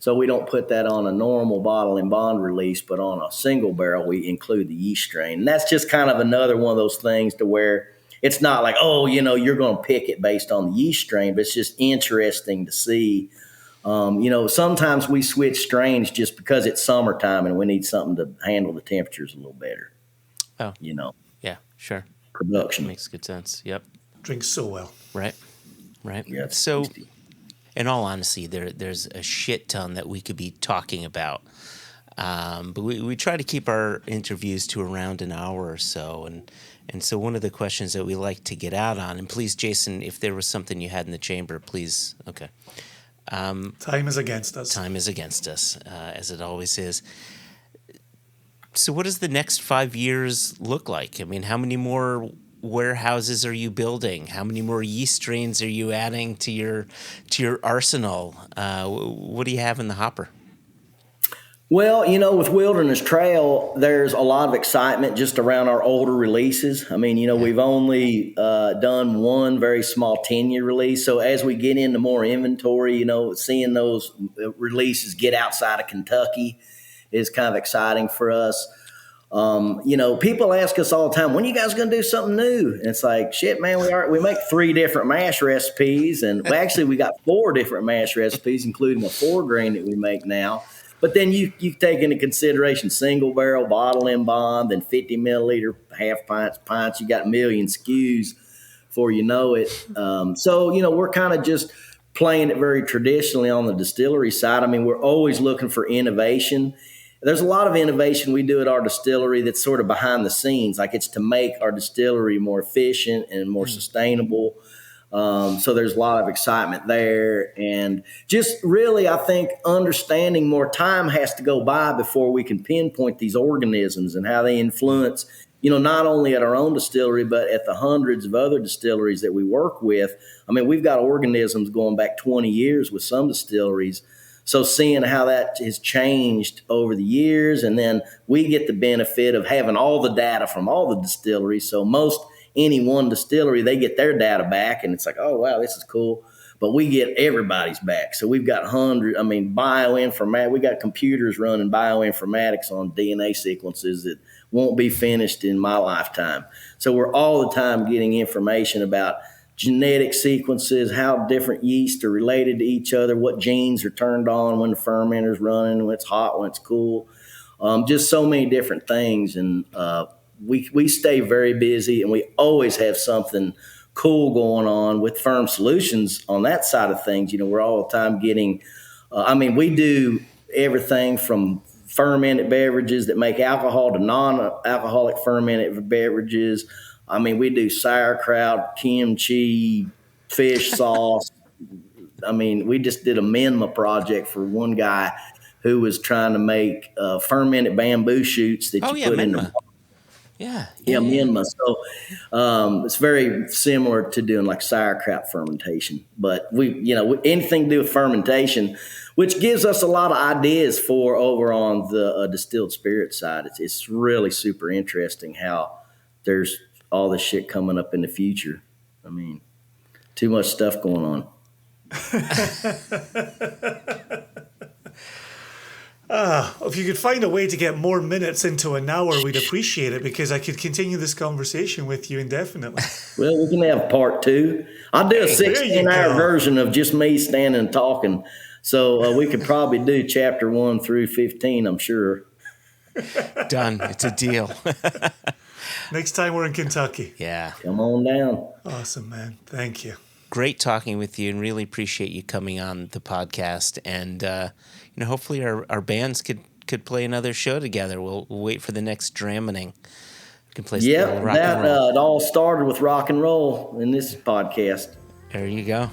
So we don't put that on a normal bottle and bond release, but on a single barrel, we include the yeast strain. And that's just kind of another one of those things to where it's not like, you're going to pick it based on the yeast strain, but it's just interesting to see Sometimes we switch strains just because it's summertime and we need something to handle the temperatures a little better. Oh, yeah, sure. Production Makes good sense. Yep. Drinks so well. Right. Yeah, So, tasty. in all honesty, there's a shit ton that we could be talking about. But we try to keep our interviews to around an hour or so. And so one of the questions that we like to get out on, and please, Jason, if there was something you had in the chamber, please. Okay. Time is against us. Time is against us, as it always is. So what does the next 5 years look like? I mean, how many more warehouses are you building? How many more yeast strains are you adding to your arsenal? What do you have in the hopper? Well, with Wilderness Trail, there's a lot of excitement just around our older releases. I mean, we've only done one very small 10-year release. So as we get into more inventory, seeing those releases get outside of Kentucky is kind of exciting for us. People ask us all the time, when are you guys going to do something new? And it's like, shit, man, we make 3 different mash recipes. And we got 4 different mash recipes, including a 4-grain that we make now. But then you take into consideration single barrel, bottle in bond, then 50 milliliter, half pints. You got a million SKUs before you know it. So we're kind of just playing it very traditionally on the distillery side. I mean, we're always looking for innovation. There's a lot of innovation we do at our distillery that's sort of behind the scenes. Like, it's to make our distillery more efficient and more sustainable. So there's a lot of excitement there. And just really, I think, understanding more time has to go by before we can pinpoint these organisms and how they influence, not only at our own distillery, but at the hundreds of other distilleries that we work with. I mean, we've got organisms going back 20 years with some distilleries. So seeing how that has changed over the years, and then we get the benefit of having all the data from all the distilleries. So any one distillery, they get their data back, and it's like, oh, wow, this is cool. But we get everybody's back. So we've got bioinformatics. We got computers running bioinformatics on DNA sequences that won't be finished in my lifetime. So we're all the time getting information about genetic sequences, how different yeast are related to each other, what genes are turned on when the fermenter's running, when it's hot, when it's cool. Just so many different things. And we stay very busy, and we always have something cool going on with Firm Solutions on that side of things. We're all the time getting, we do everything from fermented beverages that make alcohol to non-alcoholic fermented beverages. I mean, we do sauerkraut, kimchi, fish sauce. I mean, we just did a Menma project for one guy who was trying to make fermented bamboo shoots that you put in the Yeah, Menma. So it's very similar to doing like sauerkraut fermentation. But anything to do with fermentation, which gives us a lot of ideas for over on the distilled spirit side. It's really super interesting how there's all this shit coming up in the future. I mean, too much stuff going on. If you could find a way to get more minutes into an hour, we'd appreciate it, because I could continue this conversation with you indefinitely. Well, we can have part 2. I'll do a 16-hour version of just me standing and talking. So we could probably do chapter 1 through 15, I'm sure. Done. It's a deal. Next time we're in Kentucky. Yeah. Come on down. Awesome, man. Thank you. Great talking with you, and really appreciate you coming on the podcast. And hopefully our bands could play another show together. We'll wait for the next Dramaning. We can play some rock and roll. It all started with rock and roll in this podcast. There you go.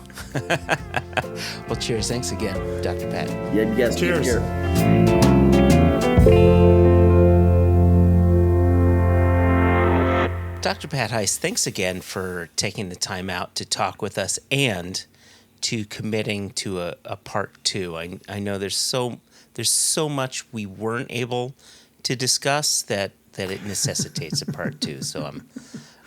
Well, cheers. Thanks again, Dr. Pat. Yeah, you guys cheers. Take care. Dr. Pat Heist, thanks again for taking the time out to talk with us and to committing to a part 2. I know there's so much we weren't able to discuss that it necessitates a part 2. So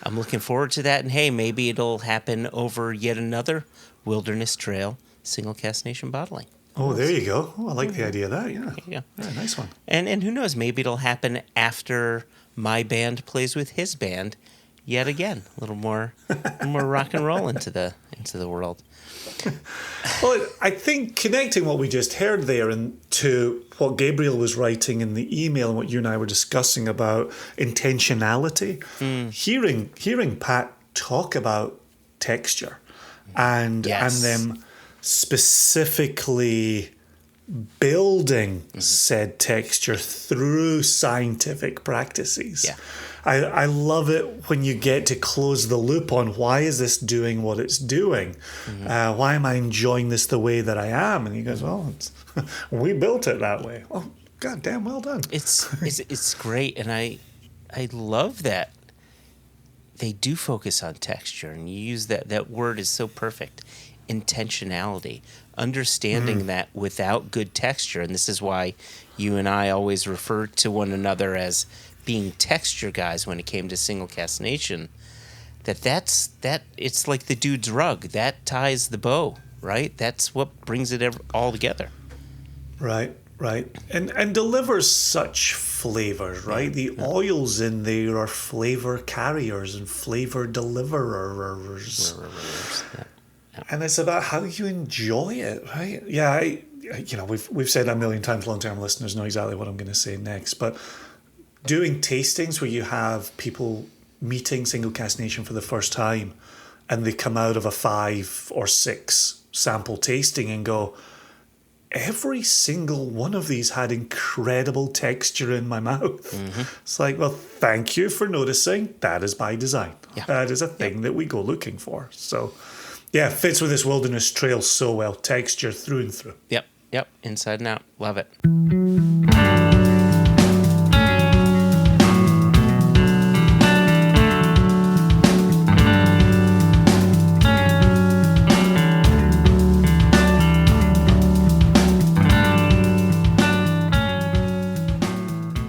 I'm looking forward to that. And hey, maybe it'll happen over yet another Wilderness Trail single cask nation bottling. Oh, there you go. Oh, I like the idea of that. Yeah. Yeah. Nice one. And who knows? Maybe it'll happen after my band plays with his band yet again. A little more rock and roll into the into the world. Well, I think connecting what we just heard there and to what Gabriel was writing in the email and what you and I were discussing about intentionality, hearing Pat talk about texture and them specifically building said texture through scientific practices. Yeah. I love it when you get to close the loop on why is this doing what it's doing? Why am I enjoying this the way that I am? And he goes, well, we built it that way. Oh, God damn, well done. It's great, and I love that they do focus on texture, and you use that word is so perfect. Intentionality, understanding that without good texture, and this is why you and I always refer to one another as being texture guys when it came to single cast nation, that's it's like the dude's rug that ties the bow, right? That's what brings it all together. Right. And delivers such flavors, right? The oils in there are flavor carriers and flavor deliverers. And it's about how you enjoy it, right? Yeah, we've said that a million times. Long-term listeners know exactly what I'm going to say next. But doing tastings where you have people meeting Single Cask Nation for the first time, and they come out of a 5 or 6 sample tasting and go, every single one of these had incredible texture in my mouth. It's like, well, thank you for noticing. That is by design. Yeah. That is a thing that we go looking for. So. Yeah, fits with this wilderness trail so well. Texture through and through. Yep. Inside and out. Love it.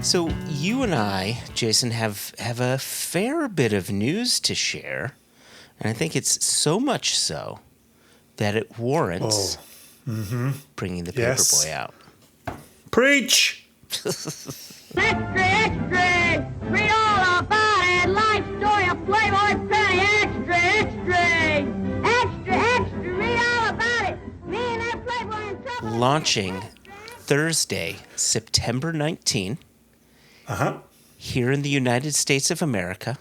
So you and I, Jason, have a fair bit of news to share. And I think it's so much so that it warrants bringing the Paperboy out. Preach! Extra, extra! Read all about it! Life story of Playboy Penny! Extra, extra! Extra, extra! Read all about it! Me and that Playboy in trouble! Launching Thursday, September 19, here in the United States of America.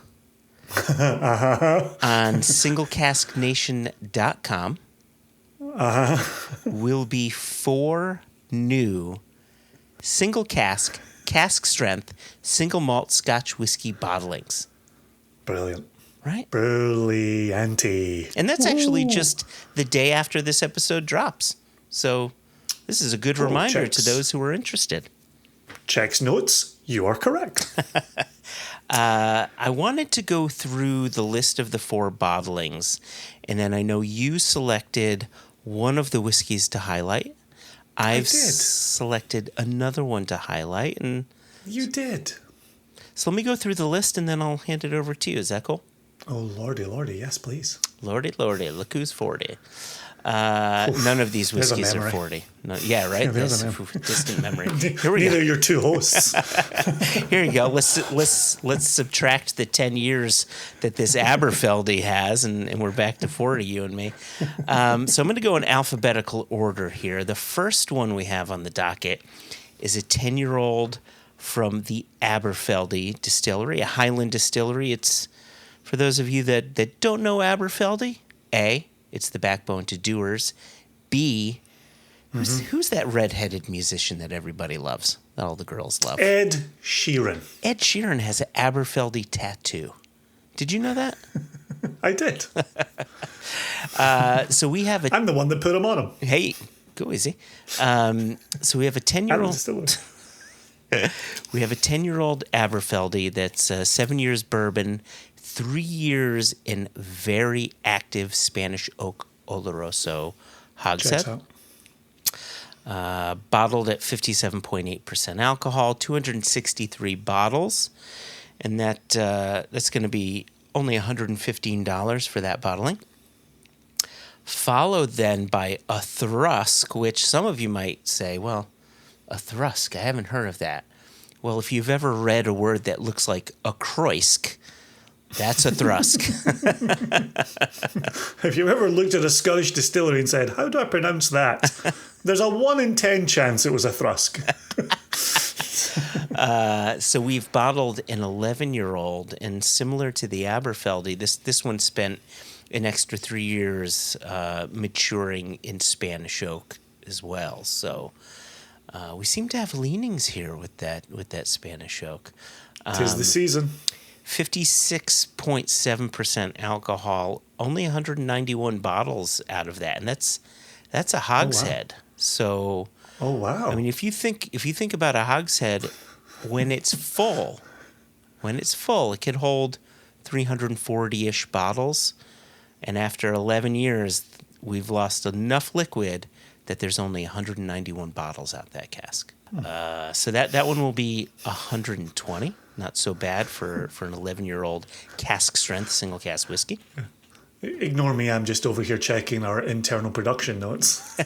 On singlecasknation.com will be 4 new single cask strength single malt Scotch whiskey bottlings. Brilliant. Right? Brillianty. And that's actually just the day after this episode drops. So this is a good reminder to those who are interested. Checks notes. You are correct. I wanted to go through the list of the 4 bottlings, and then I know you selected one of the whiskeys to highlight. I've selected another one to highlight. And you did. So let me go through the list, and then I'll hand it over to you. Is that cool? Oh, lordy, yes, please. Lordy, look who's 40. None of these whiskeys are 40. No, yeah, right? That's a distant memory. Here we Neither go. your 2 hosts. Here you go. Let's subtract the 10 years that this Aberfeldy has, and we're back to 40, you and me. So I'm going to go in alphabetical order here. The first one we have on the docket is a 10-year-old from the Aberfeldy Distillery, a Highland distillery. It's, for those of you that don't know Aberfeldy, A, it's the backbone to Dewar's. B, who's that redheaded musician that everybody loves, that all the girls love? Ed Sheeran. Ed Sheeran has an Aberfeldy tattoo. Did you know that? I did. So we have I'm the one that put him on him. Hey, go easy. So we have a 10-year-old. We have a 10-year-old Aberfeldy that's 7 years bourbon, 3 years in very active Spanish oak Oloroso hogshead. Bottled at 57.8% alcohol, 263 bottles, and that's going to be only $115 for that bottling. Followed then by a Thrusk, which some of you might say, well, a Thrusk, I haven't heard of that. Well, if you've ever read a word that looks like a Croisk, That's a thrusk. Have you ever looked at a Scottish distillery and said, how do I pronounce that? There's a 1 in 10 chance it was a thrusk. So we've bottled an 11-year-old, and similar to the Aberfeldy, this one spent an extra 3 years maturing in Spanish oak as well. So we seem to have leanings here with that Spanish oak. 'Tis the season. 56.7% alcohol, only 191 bottles out of that, and that's a hogshead. So, Oh, wow. I mean, if you think about a hogshead, when it's full, it can hold 340-ish bottles, and after 11 years, we've lost enough liquid that there's only 191 bottles out that cask. So that one will be 120. Not so bad for an 11-year-old cask strength single cask whiskey. Ignore me, I'm just over here checking our internal production notes.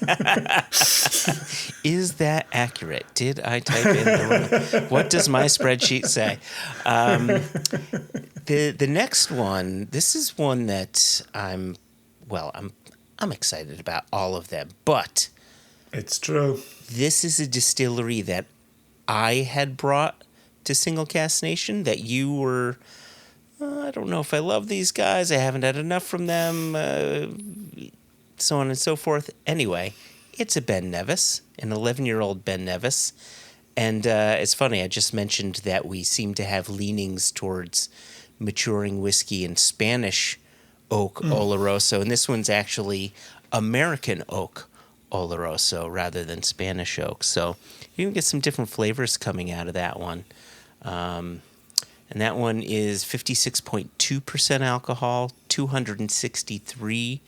Is that accurate? Did I type in the right? What does my spreadsheet say? The next one, this is one that I'm excited about all of them, but It's true. this is a distillery that I had brought to Single Cask Nation that you were, I don't know if I love these guys, I haven't had enough from them, so on and so forth. Anyway, it's a Ben Nevis, an 11-year-old Ben Nevis. And it's funny, I just mentioned that we seem to have leanings towards maturing whiskey in Spanish oak Oloroso, and this one's actually American oak Oloroso rather than Spanish oak. So you can get some different flavors coming out of that one. And that one is 56.2% alcohol, 263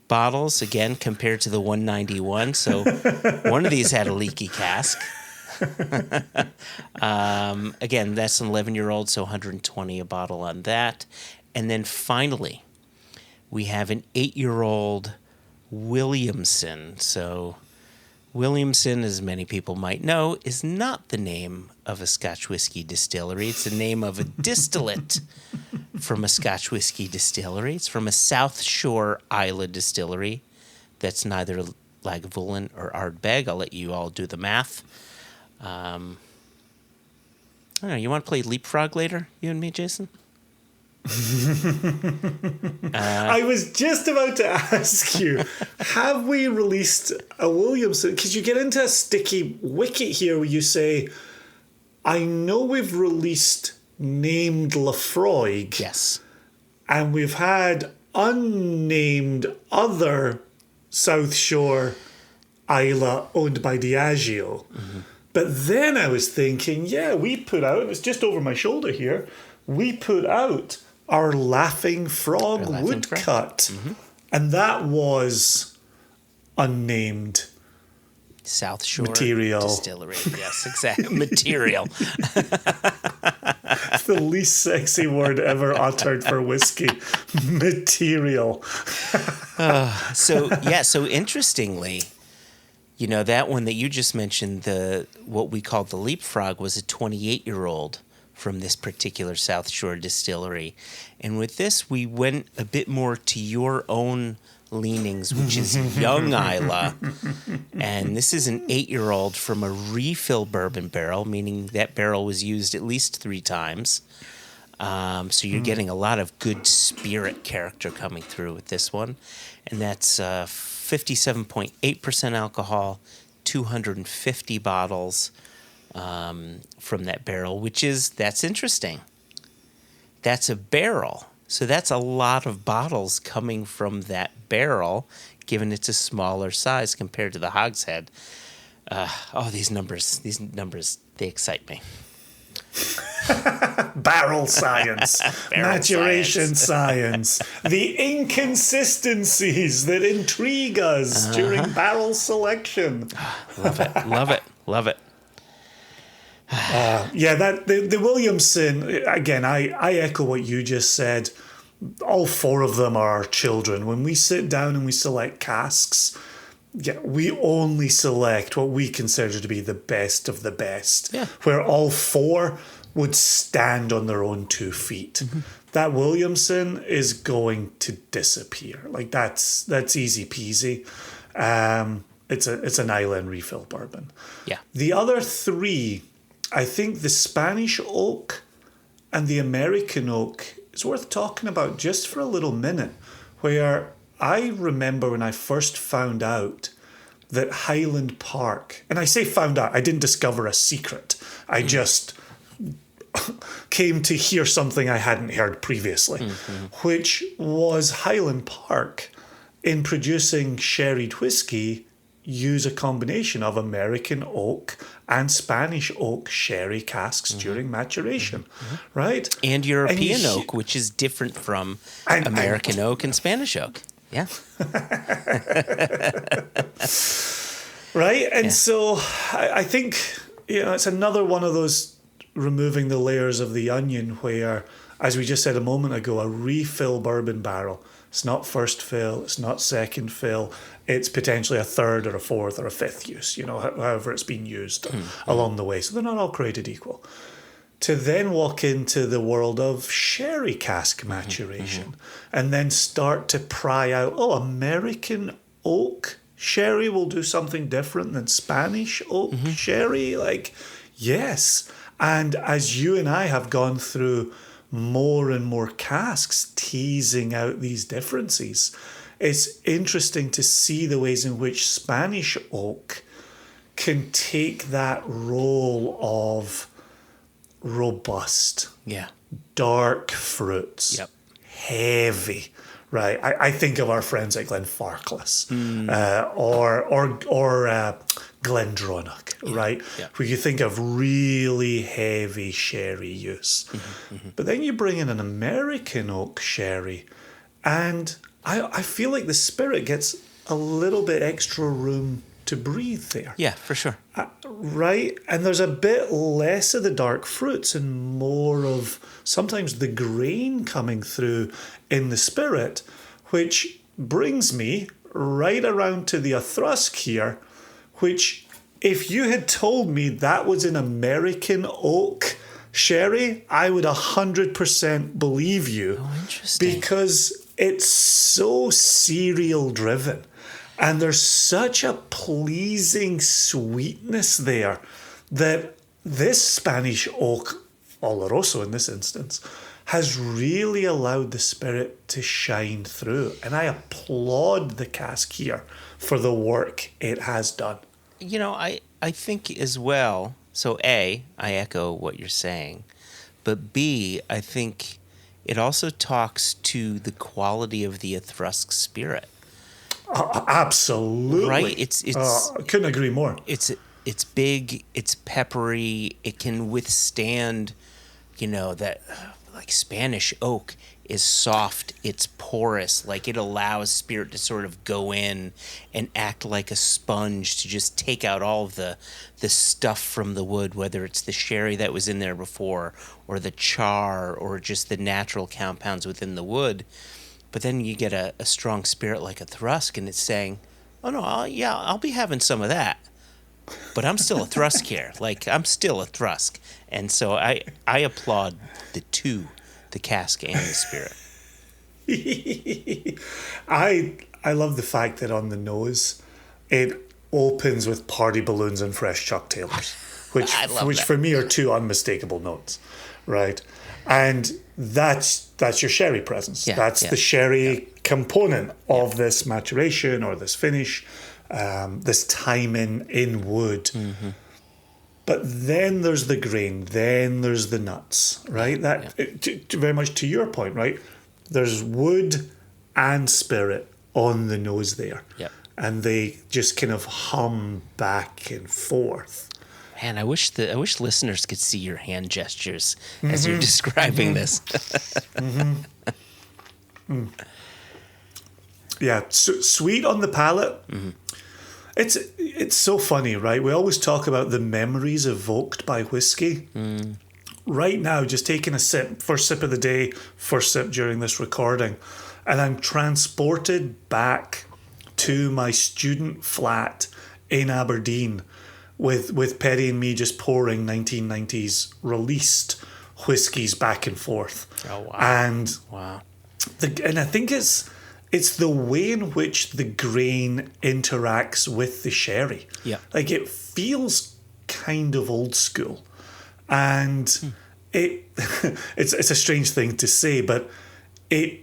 bottles, again, compared to the 191. So one of these had a leaky cask. Again, that's an 11-year-old, so 120 a bottle on that. And then finally, we have an 8-year-old Williamson. So Williamson, as many people might know, is not the name of a Scotch whiskey distillery. It's the name of a distillate from a Scotch whiskey distillery. It's from a South Shore Isla distillery that's neither Lagavulin or Ardbeg. I'll let you all do the math. I don't know, you want to play Leapfrog later, you and me, Jason? I was just about to ask you, have we released a Williamson? Because you get into a sticky wicket here where you say, I know we've released named Lafroig. Yes. And we've had unnamed other South Shore Isla owned by Diageo. Mm-hmm. But then I was thinking, we put out, it was just over my shoulder here, we put out our Laughing Frog Woodcut. Mm-hmm. And that was unnamed South Shore material. Distillery. Yes, exactly. Material. The least sexy word ever uttered for whiskey. Material. So interestingly, you know, that one that you just mentioned, what we called the Leapfrog, was a 28-year-old from this particular South Shore distillery. And with this, we went a bit more to your own leanings, which is young Isla. And this is an 8-year-old from a refill bourbon barrel, meaning that barrel was used at least 3 times. So you're getting a lot of good spirit character coming through with this one. And that's 57.8% alcohol, 250 bottles from that barrel, that's interesting. That's a barrel. So that's a lot of bottles coming from that barrel, given it's a smaller size compared to the hogshead. These numbers, they excite me. Barrel science, maturation science, the inconsistencies that intrigue us during barrel selection. Love it. The Williamson, again, I echo what you just said. All 4 of them are our children. When we sit down and we select casks, we only select what we consider to be the best of the best. Yeah. Where all 4 would stand on their own 2 feet. Mm-hmm. that Williamson is going to disappear. Like that's easy peasy. It's an island refill bourbon. Yeah. The other three, I think the Spanish oak and the American oak is worth talking about just for a little minute, where I remember when I first found out that Highland Park, and I say found out, I didn't discover a secret. I just came to hear something I hadn't heard previously, which was Highland Park, in producing sherried whiskey, use a combination of American oak and Spanish oak sherry casks during maturation, right? And European oak, which is different from American oak and Spanish oak. Yeah. Right? And so I think, it's another one of those removing the layers of the onion where, as we just said a moment ago, a refill bourbon barrel, it's not first fill, it's not second fill, it's potentially a third or a fourth or a fifth use, however it's been used along the way. So they're not all created equal. To then walk into the world of sherry cask maturation and then start to pry out, American oak sherry will do something different than Spanish oak sherry? Like, yes. And as you and I have gone through more and more casks teasing out these differences, it's interesting to see the ways in which Spanish oak can take that role of robust, dark fruits, heavy, right? I think of our friends at Glenfarclas or Glendronach, right? Yeah. Where you think of really heavy sherry use. But then you bring in an American oak sherry, and I feel like the spirit gets a little bit extra room to breathe there. Yeah, for sure. Right? And there's a bit less of the dark fruits and more of sometimes the grain coming through in the spirit, which brings me right around to the Etrusk here, which if you had told me that was an American oak sherry, I would 100% believe you. Oh, interesting. Because it's so cereal driven. And there's such a pleasing sweetness there that this Spanish oak, Oloroso in this instance, has really allowed the spirit to shine through. And I applaud the cask here for the work it has done. I think as well, so A, I echo what you're saying, but B, I think it also talks to the quality of the Etrusk spirit. Absolutely. Right? It's I couldn't agree more. It's big, it's peppery, it can withstand, that like Spanish oak is soft, it's porous, like it allows spirit to sort of go in and act like a sponge to just take out all of the stuff from the wood, whether it's the sherry that was in there before or the char or just the natural compounds within the wood. But then you get a strong spirit like a Thrusk, and it's saying, oh, no, I'll be having some of that. But I'm still a Thrusk here. Like, I'm still a Thrusk. And so I applaud the two, the cask and the spirit. I love the fact that on the nose, it opens with party balloons and fresh Chuck Taylors, which for me are two unmistakable notes, right? And that's your sherry presence. That's the sherry component of this maturation or this finish, this time in wood. But then there's the grain, then there's the nuts, right? Very much to your point, right? There's wood and spirit on the nose there. Yep. And they just kind of hum back and forth. Man, I wish listeners could see your hand gestures as you're describing this. Yeah, sweet on the palate. It's so funny, right? We always talk about the memories evoked by whiskey. Right now, just taking a sip, first sip of the day, first sip during this recording, and I'm transported back to my student flat in Aberdeen with Perry and me just pouring 1990s released whiskies back and forth. Oh, wow. And Wow. and I think it's the way in which the grain interacts with the sherry. Yeah. Like it feels kind of old school. And it's a strange thing to say, but it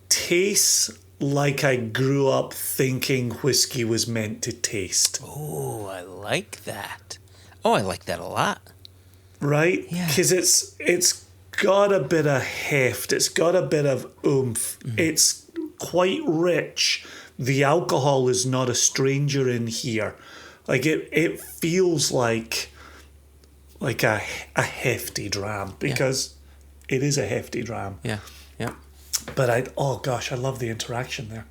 tastes like I grew up thinking whiskey was meant to taste. Oh, I like that. Oh, I like that a lot. Right? Yeah. Because it's got a bit of heft. It's got a bit of oomph. It's quite rich. The alcohol is not a stranger in here. Like it feels like a hefty dram, because it is a hefty dram. Yeah. Yeah. But I love the interaction there.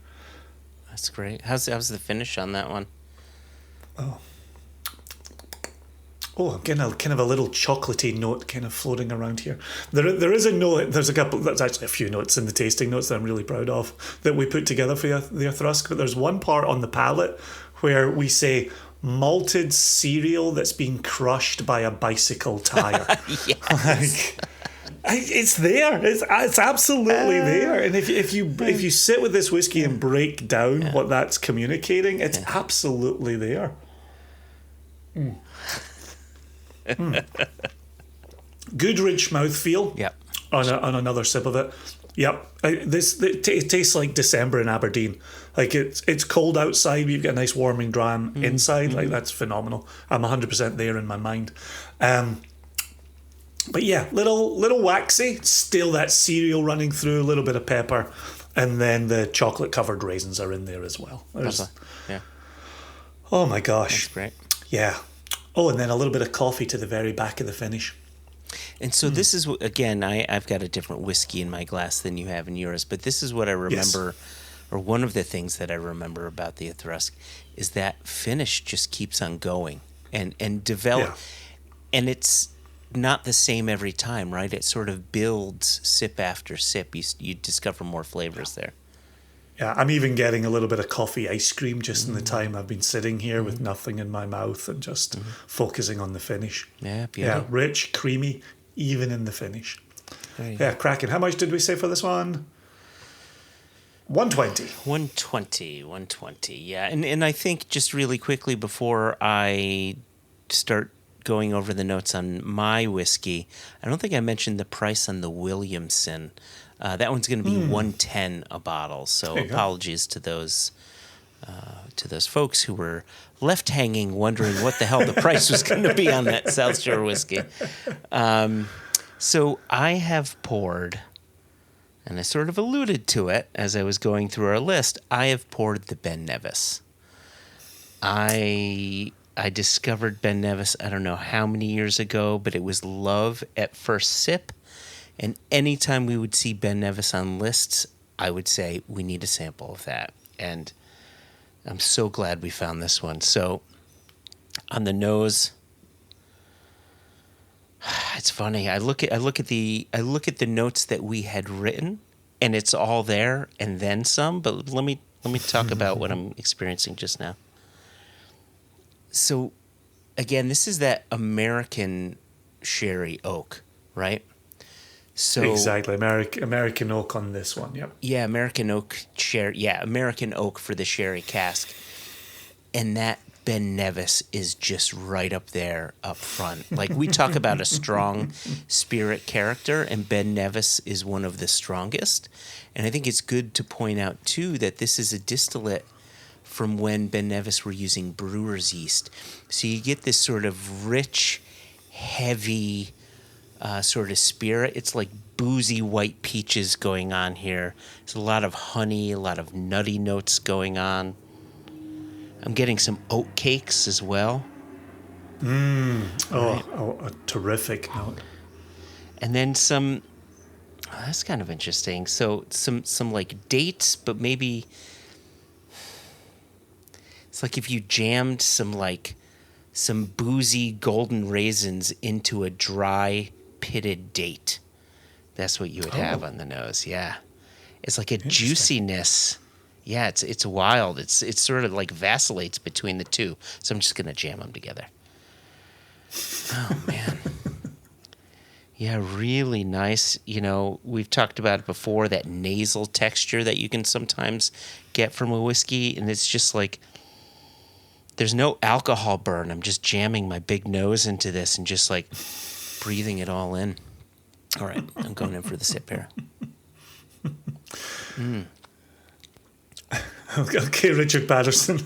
That's great. How's the finish on that one? Oh, I'm getting a kind of a little chocolatey note kind of floating around here. There is a note. There's actually a few notes in the tasting notes that I'm really proud of that we put together for the Thrusk. But there's one part on the palate where we say malted cereal that's been crushed by a bicycle tire. Yes. It's there. It's absolutely there. And if you sit with this whiskey and break down what that's communicating, it's absolutely there. Good rich mouthfeel. Yep. On another sip of it. Yep. It tastes like December in Aberdeen. Like it's cold outside, we've got a nice warming dram inside. Like that's phenomenal. I'm 100% there in my mind. But yeah, little waxy, still that cereal running through, a little bit of pepper, and then the chocolate covered raisins are in there as well. Yeah. Oh my gosh. That's great. Yeah. Oh, and then a little bit of coffee to the very back of the finish. And so this is, again, I've got a different whiskey in my glass than you have in yours, but this is what I remember, or one of the things that I remember about the Thrusk, is that finish just keeps on going and develop. Yeah. And it's not the same every time, right? It sort of builds sip after sip. You discover more flavors there. Yeah, I'm even getting a little bit of coffee ice cream just in the time I've been sitting here with nothing in my mouth and just focusing on the finish. Yeah, beautiful. Yeah, rich, creamy, even in the finish. There you Yeah, cracking. How much did we say for this one? 120. 120, yeah. And I think just really quickly before I start going over the notes on my whiskey, I don't think I mentioned the price on the Williamson. That one's going to be $110 a bottle. So apologies to those folks who were left hanging, wondering what the hell the price was going to be on that South Shore whiskey. So I have poured, and I sort of alluded to it as I was going through our list. I have poured the Ben Nevis. I discovered Ben Nevis, I don't know how many years ago, but it was love at first sip. And anytime we would see Ben Nevis on lists, I would say, we need a sample of that. And I'm so glad we found this one. So on the nose, it's funny. I look at the notes that we had written, and it's all there and then some, but let me talk about what I'm experiencing just now. So again, this is that American sherry oak, right? So Exactly. American oak on this one, yep. yeah, American oak American oak for the sherry cask. And that Ben Nevis is just right up there up front. Like we talk about a strong spirit character, and Ben Nevis is one of the strongest. And I think it's good to point out too that this is a distillate from when Ben Nevis were using brewer's yeast. So you get this sort of rich, heavy sort of spirit. It's like boozy white peaches going on here. There's a lot of honey, a lot of nutty notes going on. I'm getting some oat cakes as well. A terrific note. And then some, that's kind of interesting. So some like dates, but maybe it's like if you jammed some boozy golden raisins into a dry pitted date. That's what you would have on the nose. Yeah. It's like a juiciness. Yeah, it's wild. It's sort of like vacillates between the two. So I'm just going to jam them together. Oh, man. Yeah, really nice. You know, we've talked about it before, that nasal texture that you can sometimes get from a whiskey. And it's just like, there's no alcohol burn. I'm just jamming my big nose into this and just like breathing it all in. All right, I'm going in for the sip here. Okay, Richard Patterson.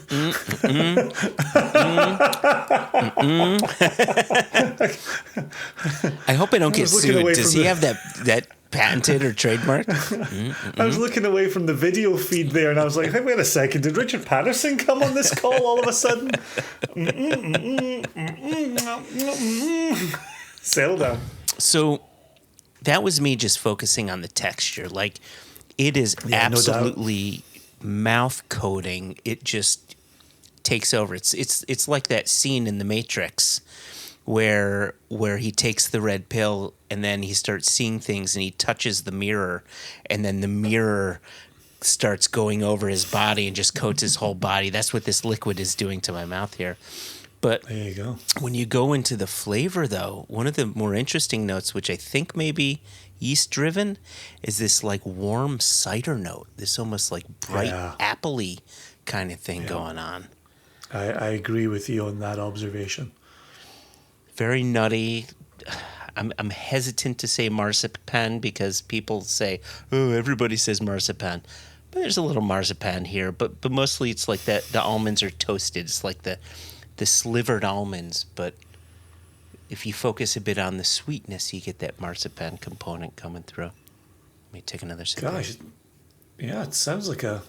I hope I don't get looking away sued. Does from he the- have that patented or trademarked? I was looking away from the video feed there, and I was like, hey, wait a second. Did Richard Patterson come on this call all of a sudden? Settle down. So that was me just focusing on the texture. Like, it is Yeah, no doubt. absolutely mouth coating. It just takes over. It's like that scene in The Matrix where he takes the red pill and then he starts seeing things and he touches the mirror and then the mirror starts going over his body and just coats his whole body. That's what this liquid is doing to my mouth here. But There you go. when you go into the flavor, though, one of the more interesting notes, which I think may be yeast driven, is this like warm cider note. This almost like bright Yeah. appley kind of thing going on. I agree with you on that observation. Very nutty. I'm hesitant to say marzipan because people say, oh, everybody says marzipan. But there's a little marzipan here. But mostly it's like that the almonds are toasted. It's like the slivered almonds. But if you focus a bit on the sweetness, you get that marzipan component coming through. Let me take another sip. Gosh, yeah, it sounds like a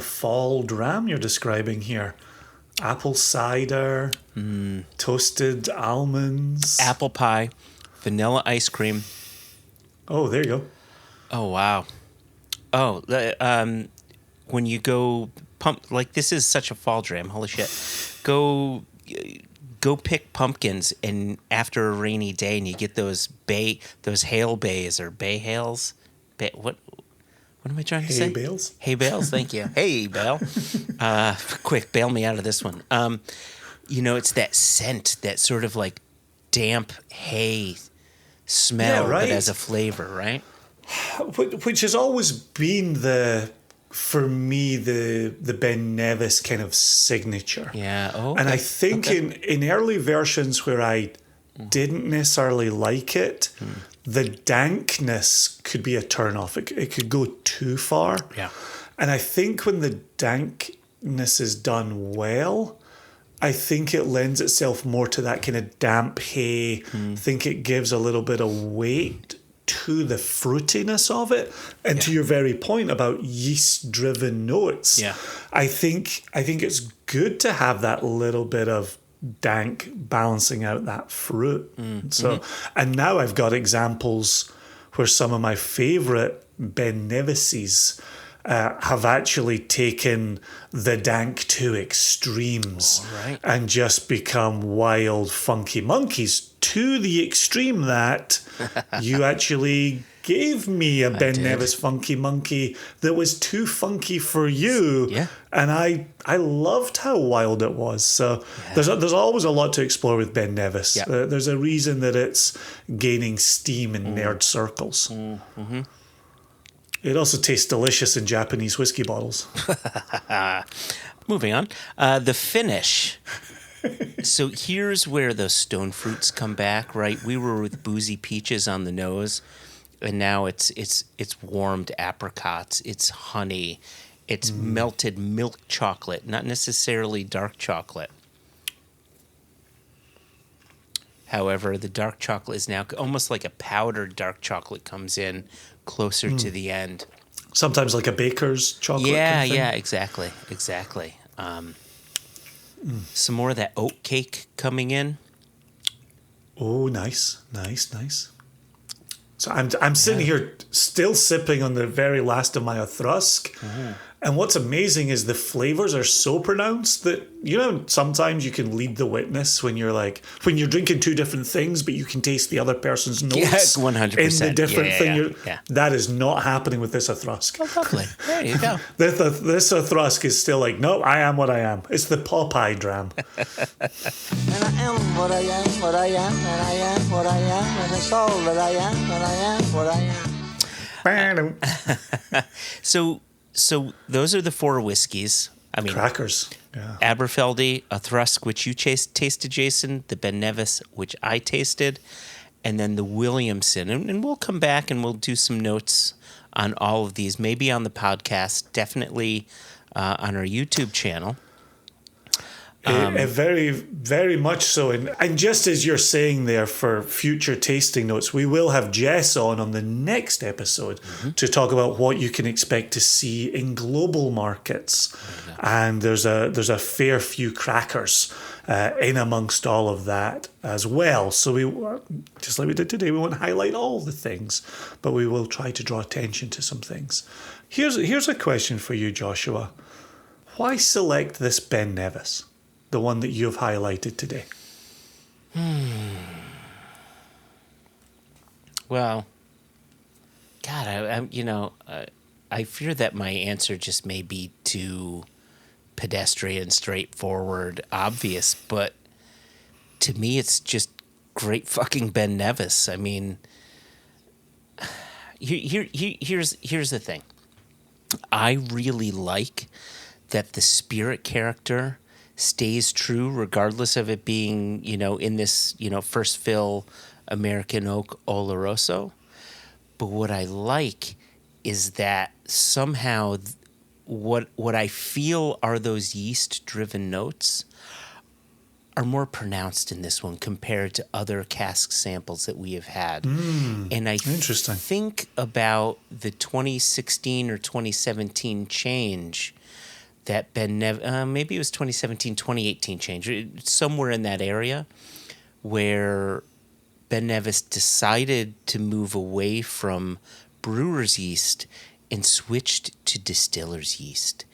fall dram you're describing here. Apple cider, toasted almonds. Apple pie, vanilla ice cream. Oh, there you go. Oh, wow. Oh, when you go pump, like this is such a fall dram. Holy shit. Go pick pumpkins, and after a rainy day, and you get those hail bays or bay hails. What am I trying to say? Hay bales. Hay bales. Thank you. Hey, bale. Quick, bail me out of this one. It's that scent, that sort of like damp hay smell, Yeah, right. but as a flavor, right? Which has always been for me the Ben Nevis kind of signature. Yeah. Oh. And I okay. think Okay. in early versions where I didn't necessarily like it, the dankness could be a turnoff. It could go too far. Yeah. And I think when the dankness is done well, I think it lends itself more to that kind of damp hay. I think it gives a little bit of weight to the fruitiness of it. And to your very point about yeast-driven notes, Yeah. I think it's good to have that little bit of dank balancing out that fruit. So, and now I've got examples where some of my favorite Ben Nevises have actually taken the dank to extremes right. and just become wild, funky monkeys to the extreme that you actually gave me a Ben did. Nevis funky monkey that was too funky for you. Yeah. And I loved how wild it was. So there's always a lot to explore with Ben Nevis. Yeah. There's a reason that it's gaining steam in nerd circles. It also tastes delicious in Japanese whiskey bottles. Moving on. The finish. So here's where those stone fruits come back, right? We were with boozy peaches on the nose, and now it's warmed apricots, it's honey, it's melted milk chocolate, not necessarily dark chocolate. However, the dark chocolate is now almost like a powdered dark chocolate comes in closer to the end. Sometimes like a baker's chocolate. Yeah, kind of thing. yeah, exactly. Some more of that oat cake coming in. Oh, nice. So I'm sitting here still sipping on the very last of my Othrusk, And what's amazing is the flavors are so pronounced that, you know, sometimes you can lead the witness when you're drinking two different things, but you can taste the other person's notes 100%. in the different thing. Yeah. That is not happening with this Thrusk. Oh, lovely. There you go. This Thrusk is still like, no, I am what I am. It's the Popeye dram. And I am what I am, what I am, and I am what I am, and it's all that I am, and I am what I am. So those are the 4 whiskeys. I mean, Crackers. Yeah. Aberfeldy, a Thrusk, which you tasted, Jason, the Ben Nevis, which I tasted, and then the Williamson. And we'll come back and we'll do some notes on all of these, maybe on the podcast, definitely on our YouTube channel. Very, very much so. And just as you're saying there, for future tasting notes, we will have Jess on the next episode to talk about what you can expect to see in global markets. And there's a fair few crackers in amongst all of that as well. So we, just like we did today, we won't highlight all the things, but we will try to draw attention to some things. Here's a question for you, Joshua. Why select this Ben Nevis? The one that you've highlighted today? Well, God, I fear that my answer just may be too pedestrian, straightforward, obvious, but to me, it's just great fucking Ben Nevis. I mean, here's the thing. I really like that the spirit character stays true regardless of it being, in this, first fill American Oak Oloroso. But what I like is that somehow what I feel are those yeast-driven notes are more pronounced in this one compared to other cask samples that we have had. And I think about the 2016 or 2017 change that Ben Nevis, maybe it was 2017, 2018 change, somewhere in that area, where Ben Nevis decided to move away from brewer's yeast and switched to distiller's yeast.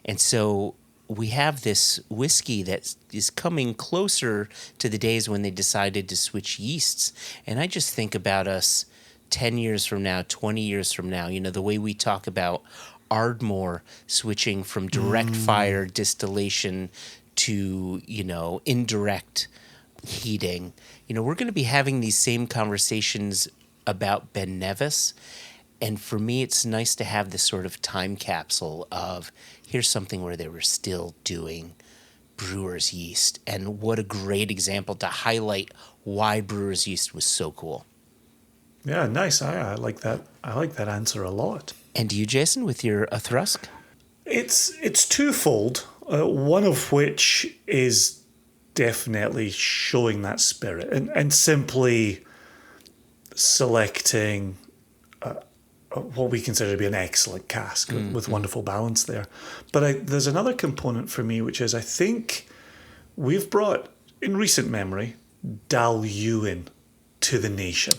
And so we have this whiskey that is coming closer to the days when they decided to switch yeasts. And I just think about us 10 years from now, 20 years from now, the way we talk about Ardmore switching from direct fire distillation to, indirect heating. We're going to be having these same conversations about Ben Nevis. And for me, it's nice to have this sort of time capsule of here's something where they were still doing brewer's yeast. And what a great example to highlight why brewer's yeast was so cool. Yeah, nice. I like that. I like that answer a lot. And you, Jason, with your Thrusk? It's twofold. One of which is definitely showing that spirit and simply selecting what we consider to be an excellent cask with wonderful balance there. But there's another component for me, which is I think we've brought, in recent memory, Dal Ewan to the nation.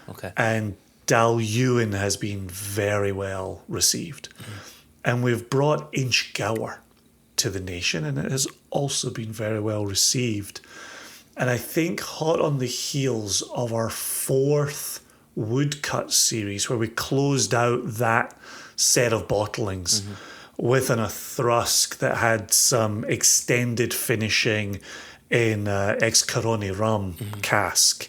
Okay. And Dal Ewan has been very well received. And we've brought Inchgour to the nation, and it has also been very well received. And I think hot on the heels of our 4th woodcut series, where we closed out that set of bottlings with a Thrusk that had some extended finishing in ex-Caroni rum cask.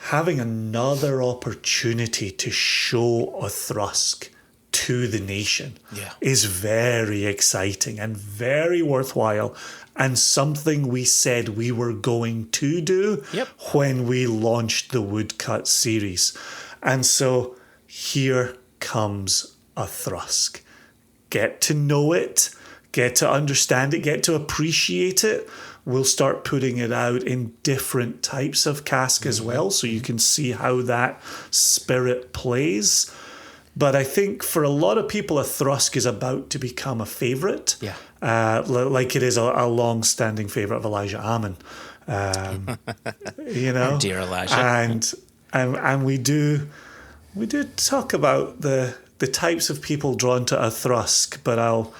Having another opportunity to show a Thrusk to the nation is very exciting and very worthwhile, and something we said we were going to do when we launched the woodcut series. And so here comes a Thrusk. Get to know it, get to understand it, get to appreciate it. We'll start putting it out in different types of cask as well, so you can see how that spirit plays. But I think for a lot of people, a Thrusk is about to become a favourite, like it is a long-standing favourite of Elijah Ammon. Dear Elijah. And we do talk about the the types of people drawn to a Thrusk, but I'll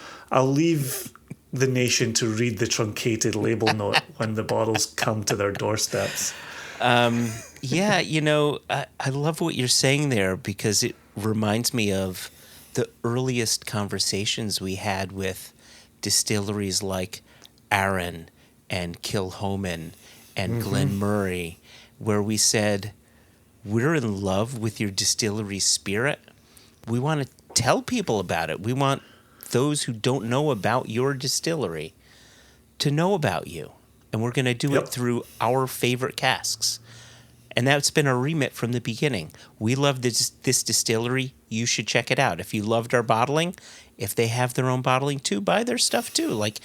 leave the nation to read the truncated label note when the bottles come to their doorsteps. Yeah, I love what you're saying there because it reminds me of the earliest conversations we had with distilleries like Arran and Kilhoman and Glen Murray, where we said, we're in love with your distillery spirit. We want to tell people about it. We want those who don't know about your distillery to know about you. And we're going to do it through our favorite casks. And that's been our remit from the beginning. We love this distillery. You should check it out. If you loved our bottling, if they have their own bottling too, buy their stuff too. Like,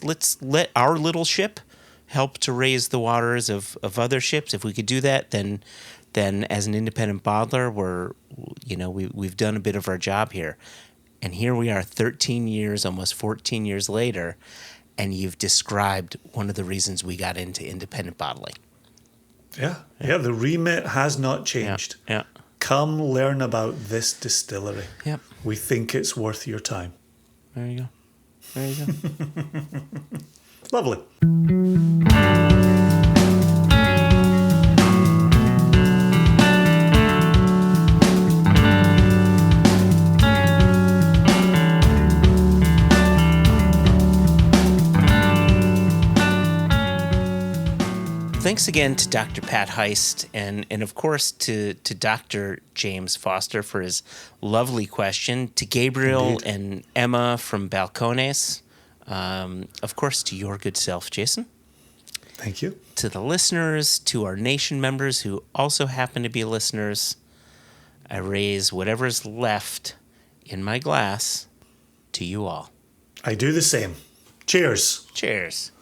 let's let our little ship help to raise the waters of other ships. If we could do that, then as an independent bottler, we've done a bit of our job here. And here we are 13 years, almost 14 years later, and you've described one of the reasons we got into independent bottling. Yeah, the remit has not changed. Yeah. Come learn about this distillery. Yep. We think it's worth your time. There you go. Lovely. Thanks again to Dr. Pat Heist and of course to Dr. James Foster for his lovely question, to Gabriel Indeed. and Emma from Balcones, of course to your good self, Jason. Thank you. To the listeners, to our nation members who also happen to be listeners, I raise whatever's left in my glass to you all. I do the same. Cheers. Cheers.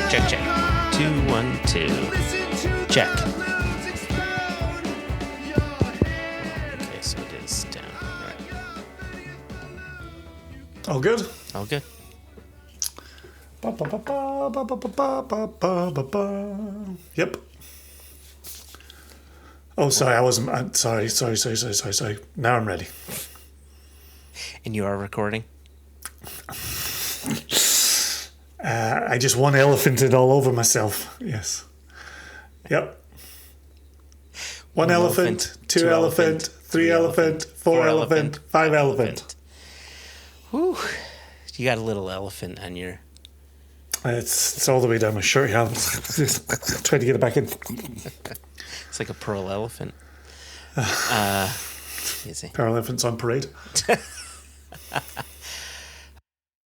Check. 2, 1, 2. Check. Okay, so it is down. All right. All good? All good. Yep. Oh, sorry, I wasn't. Sorry. Now I'm ready. And you are recording? I just one elephanted all over myself. Yes. Yep. One elephant, two elephant, three elephant, four elephant, five elephant. Whew. You got a little elephant on your... It's all the way down my shirt. Yeah, trying to get it back in. It's like a pearl elephant. Easy. Pearl elephants on parade.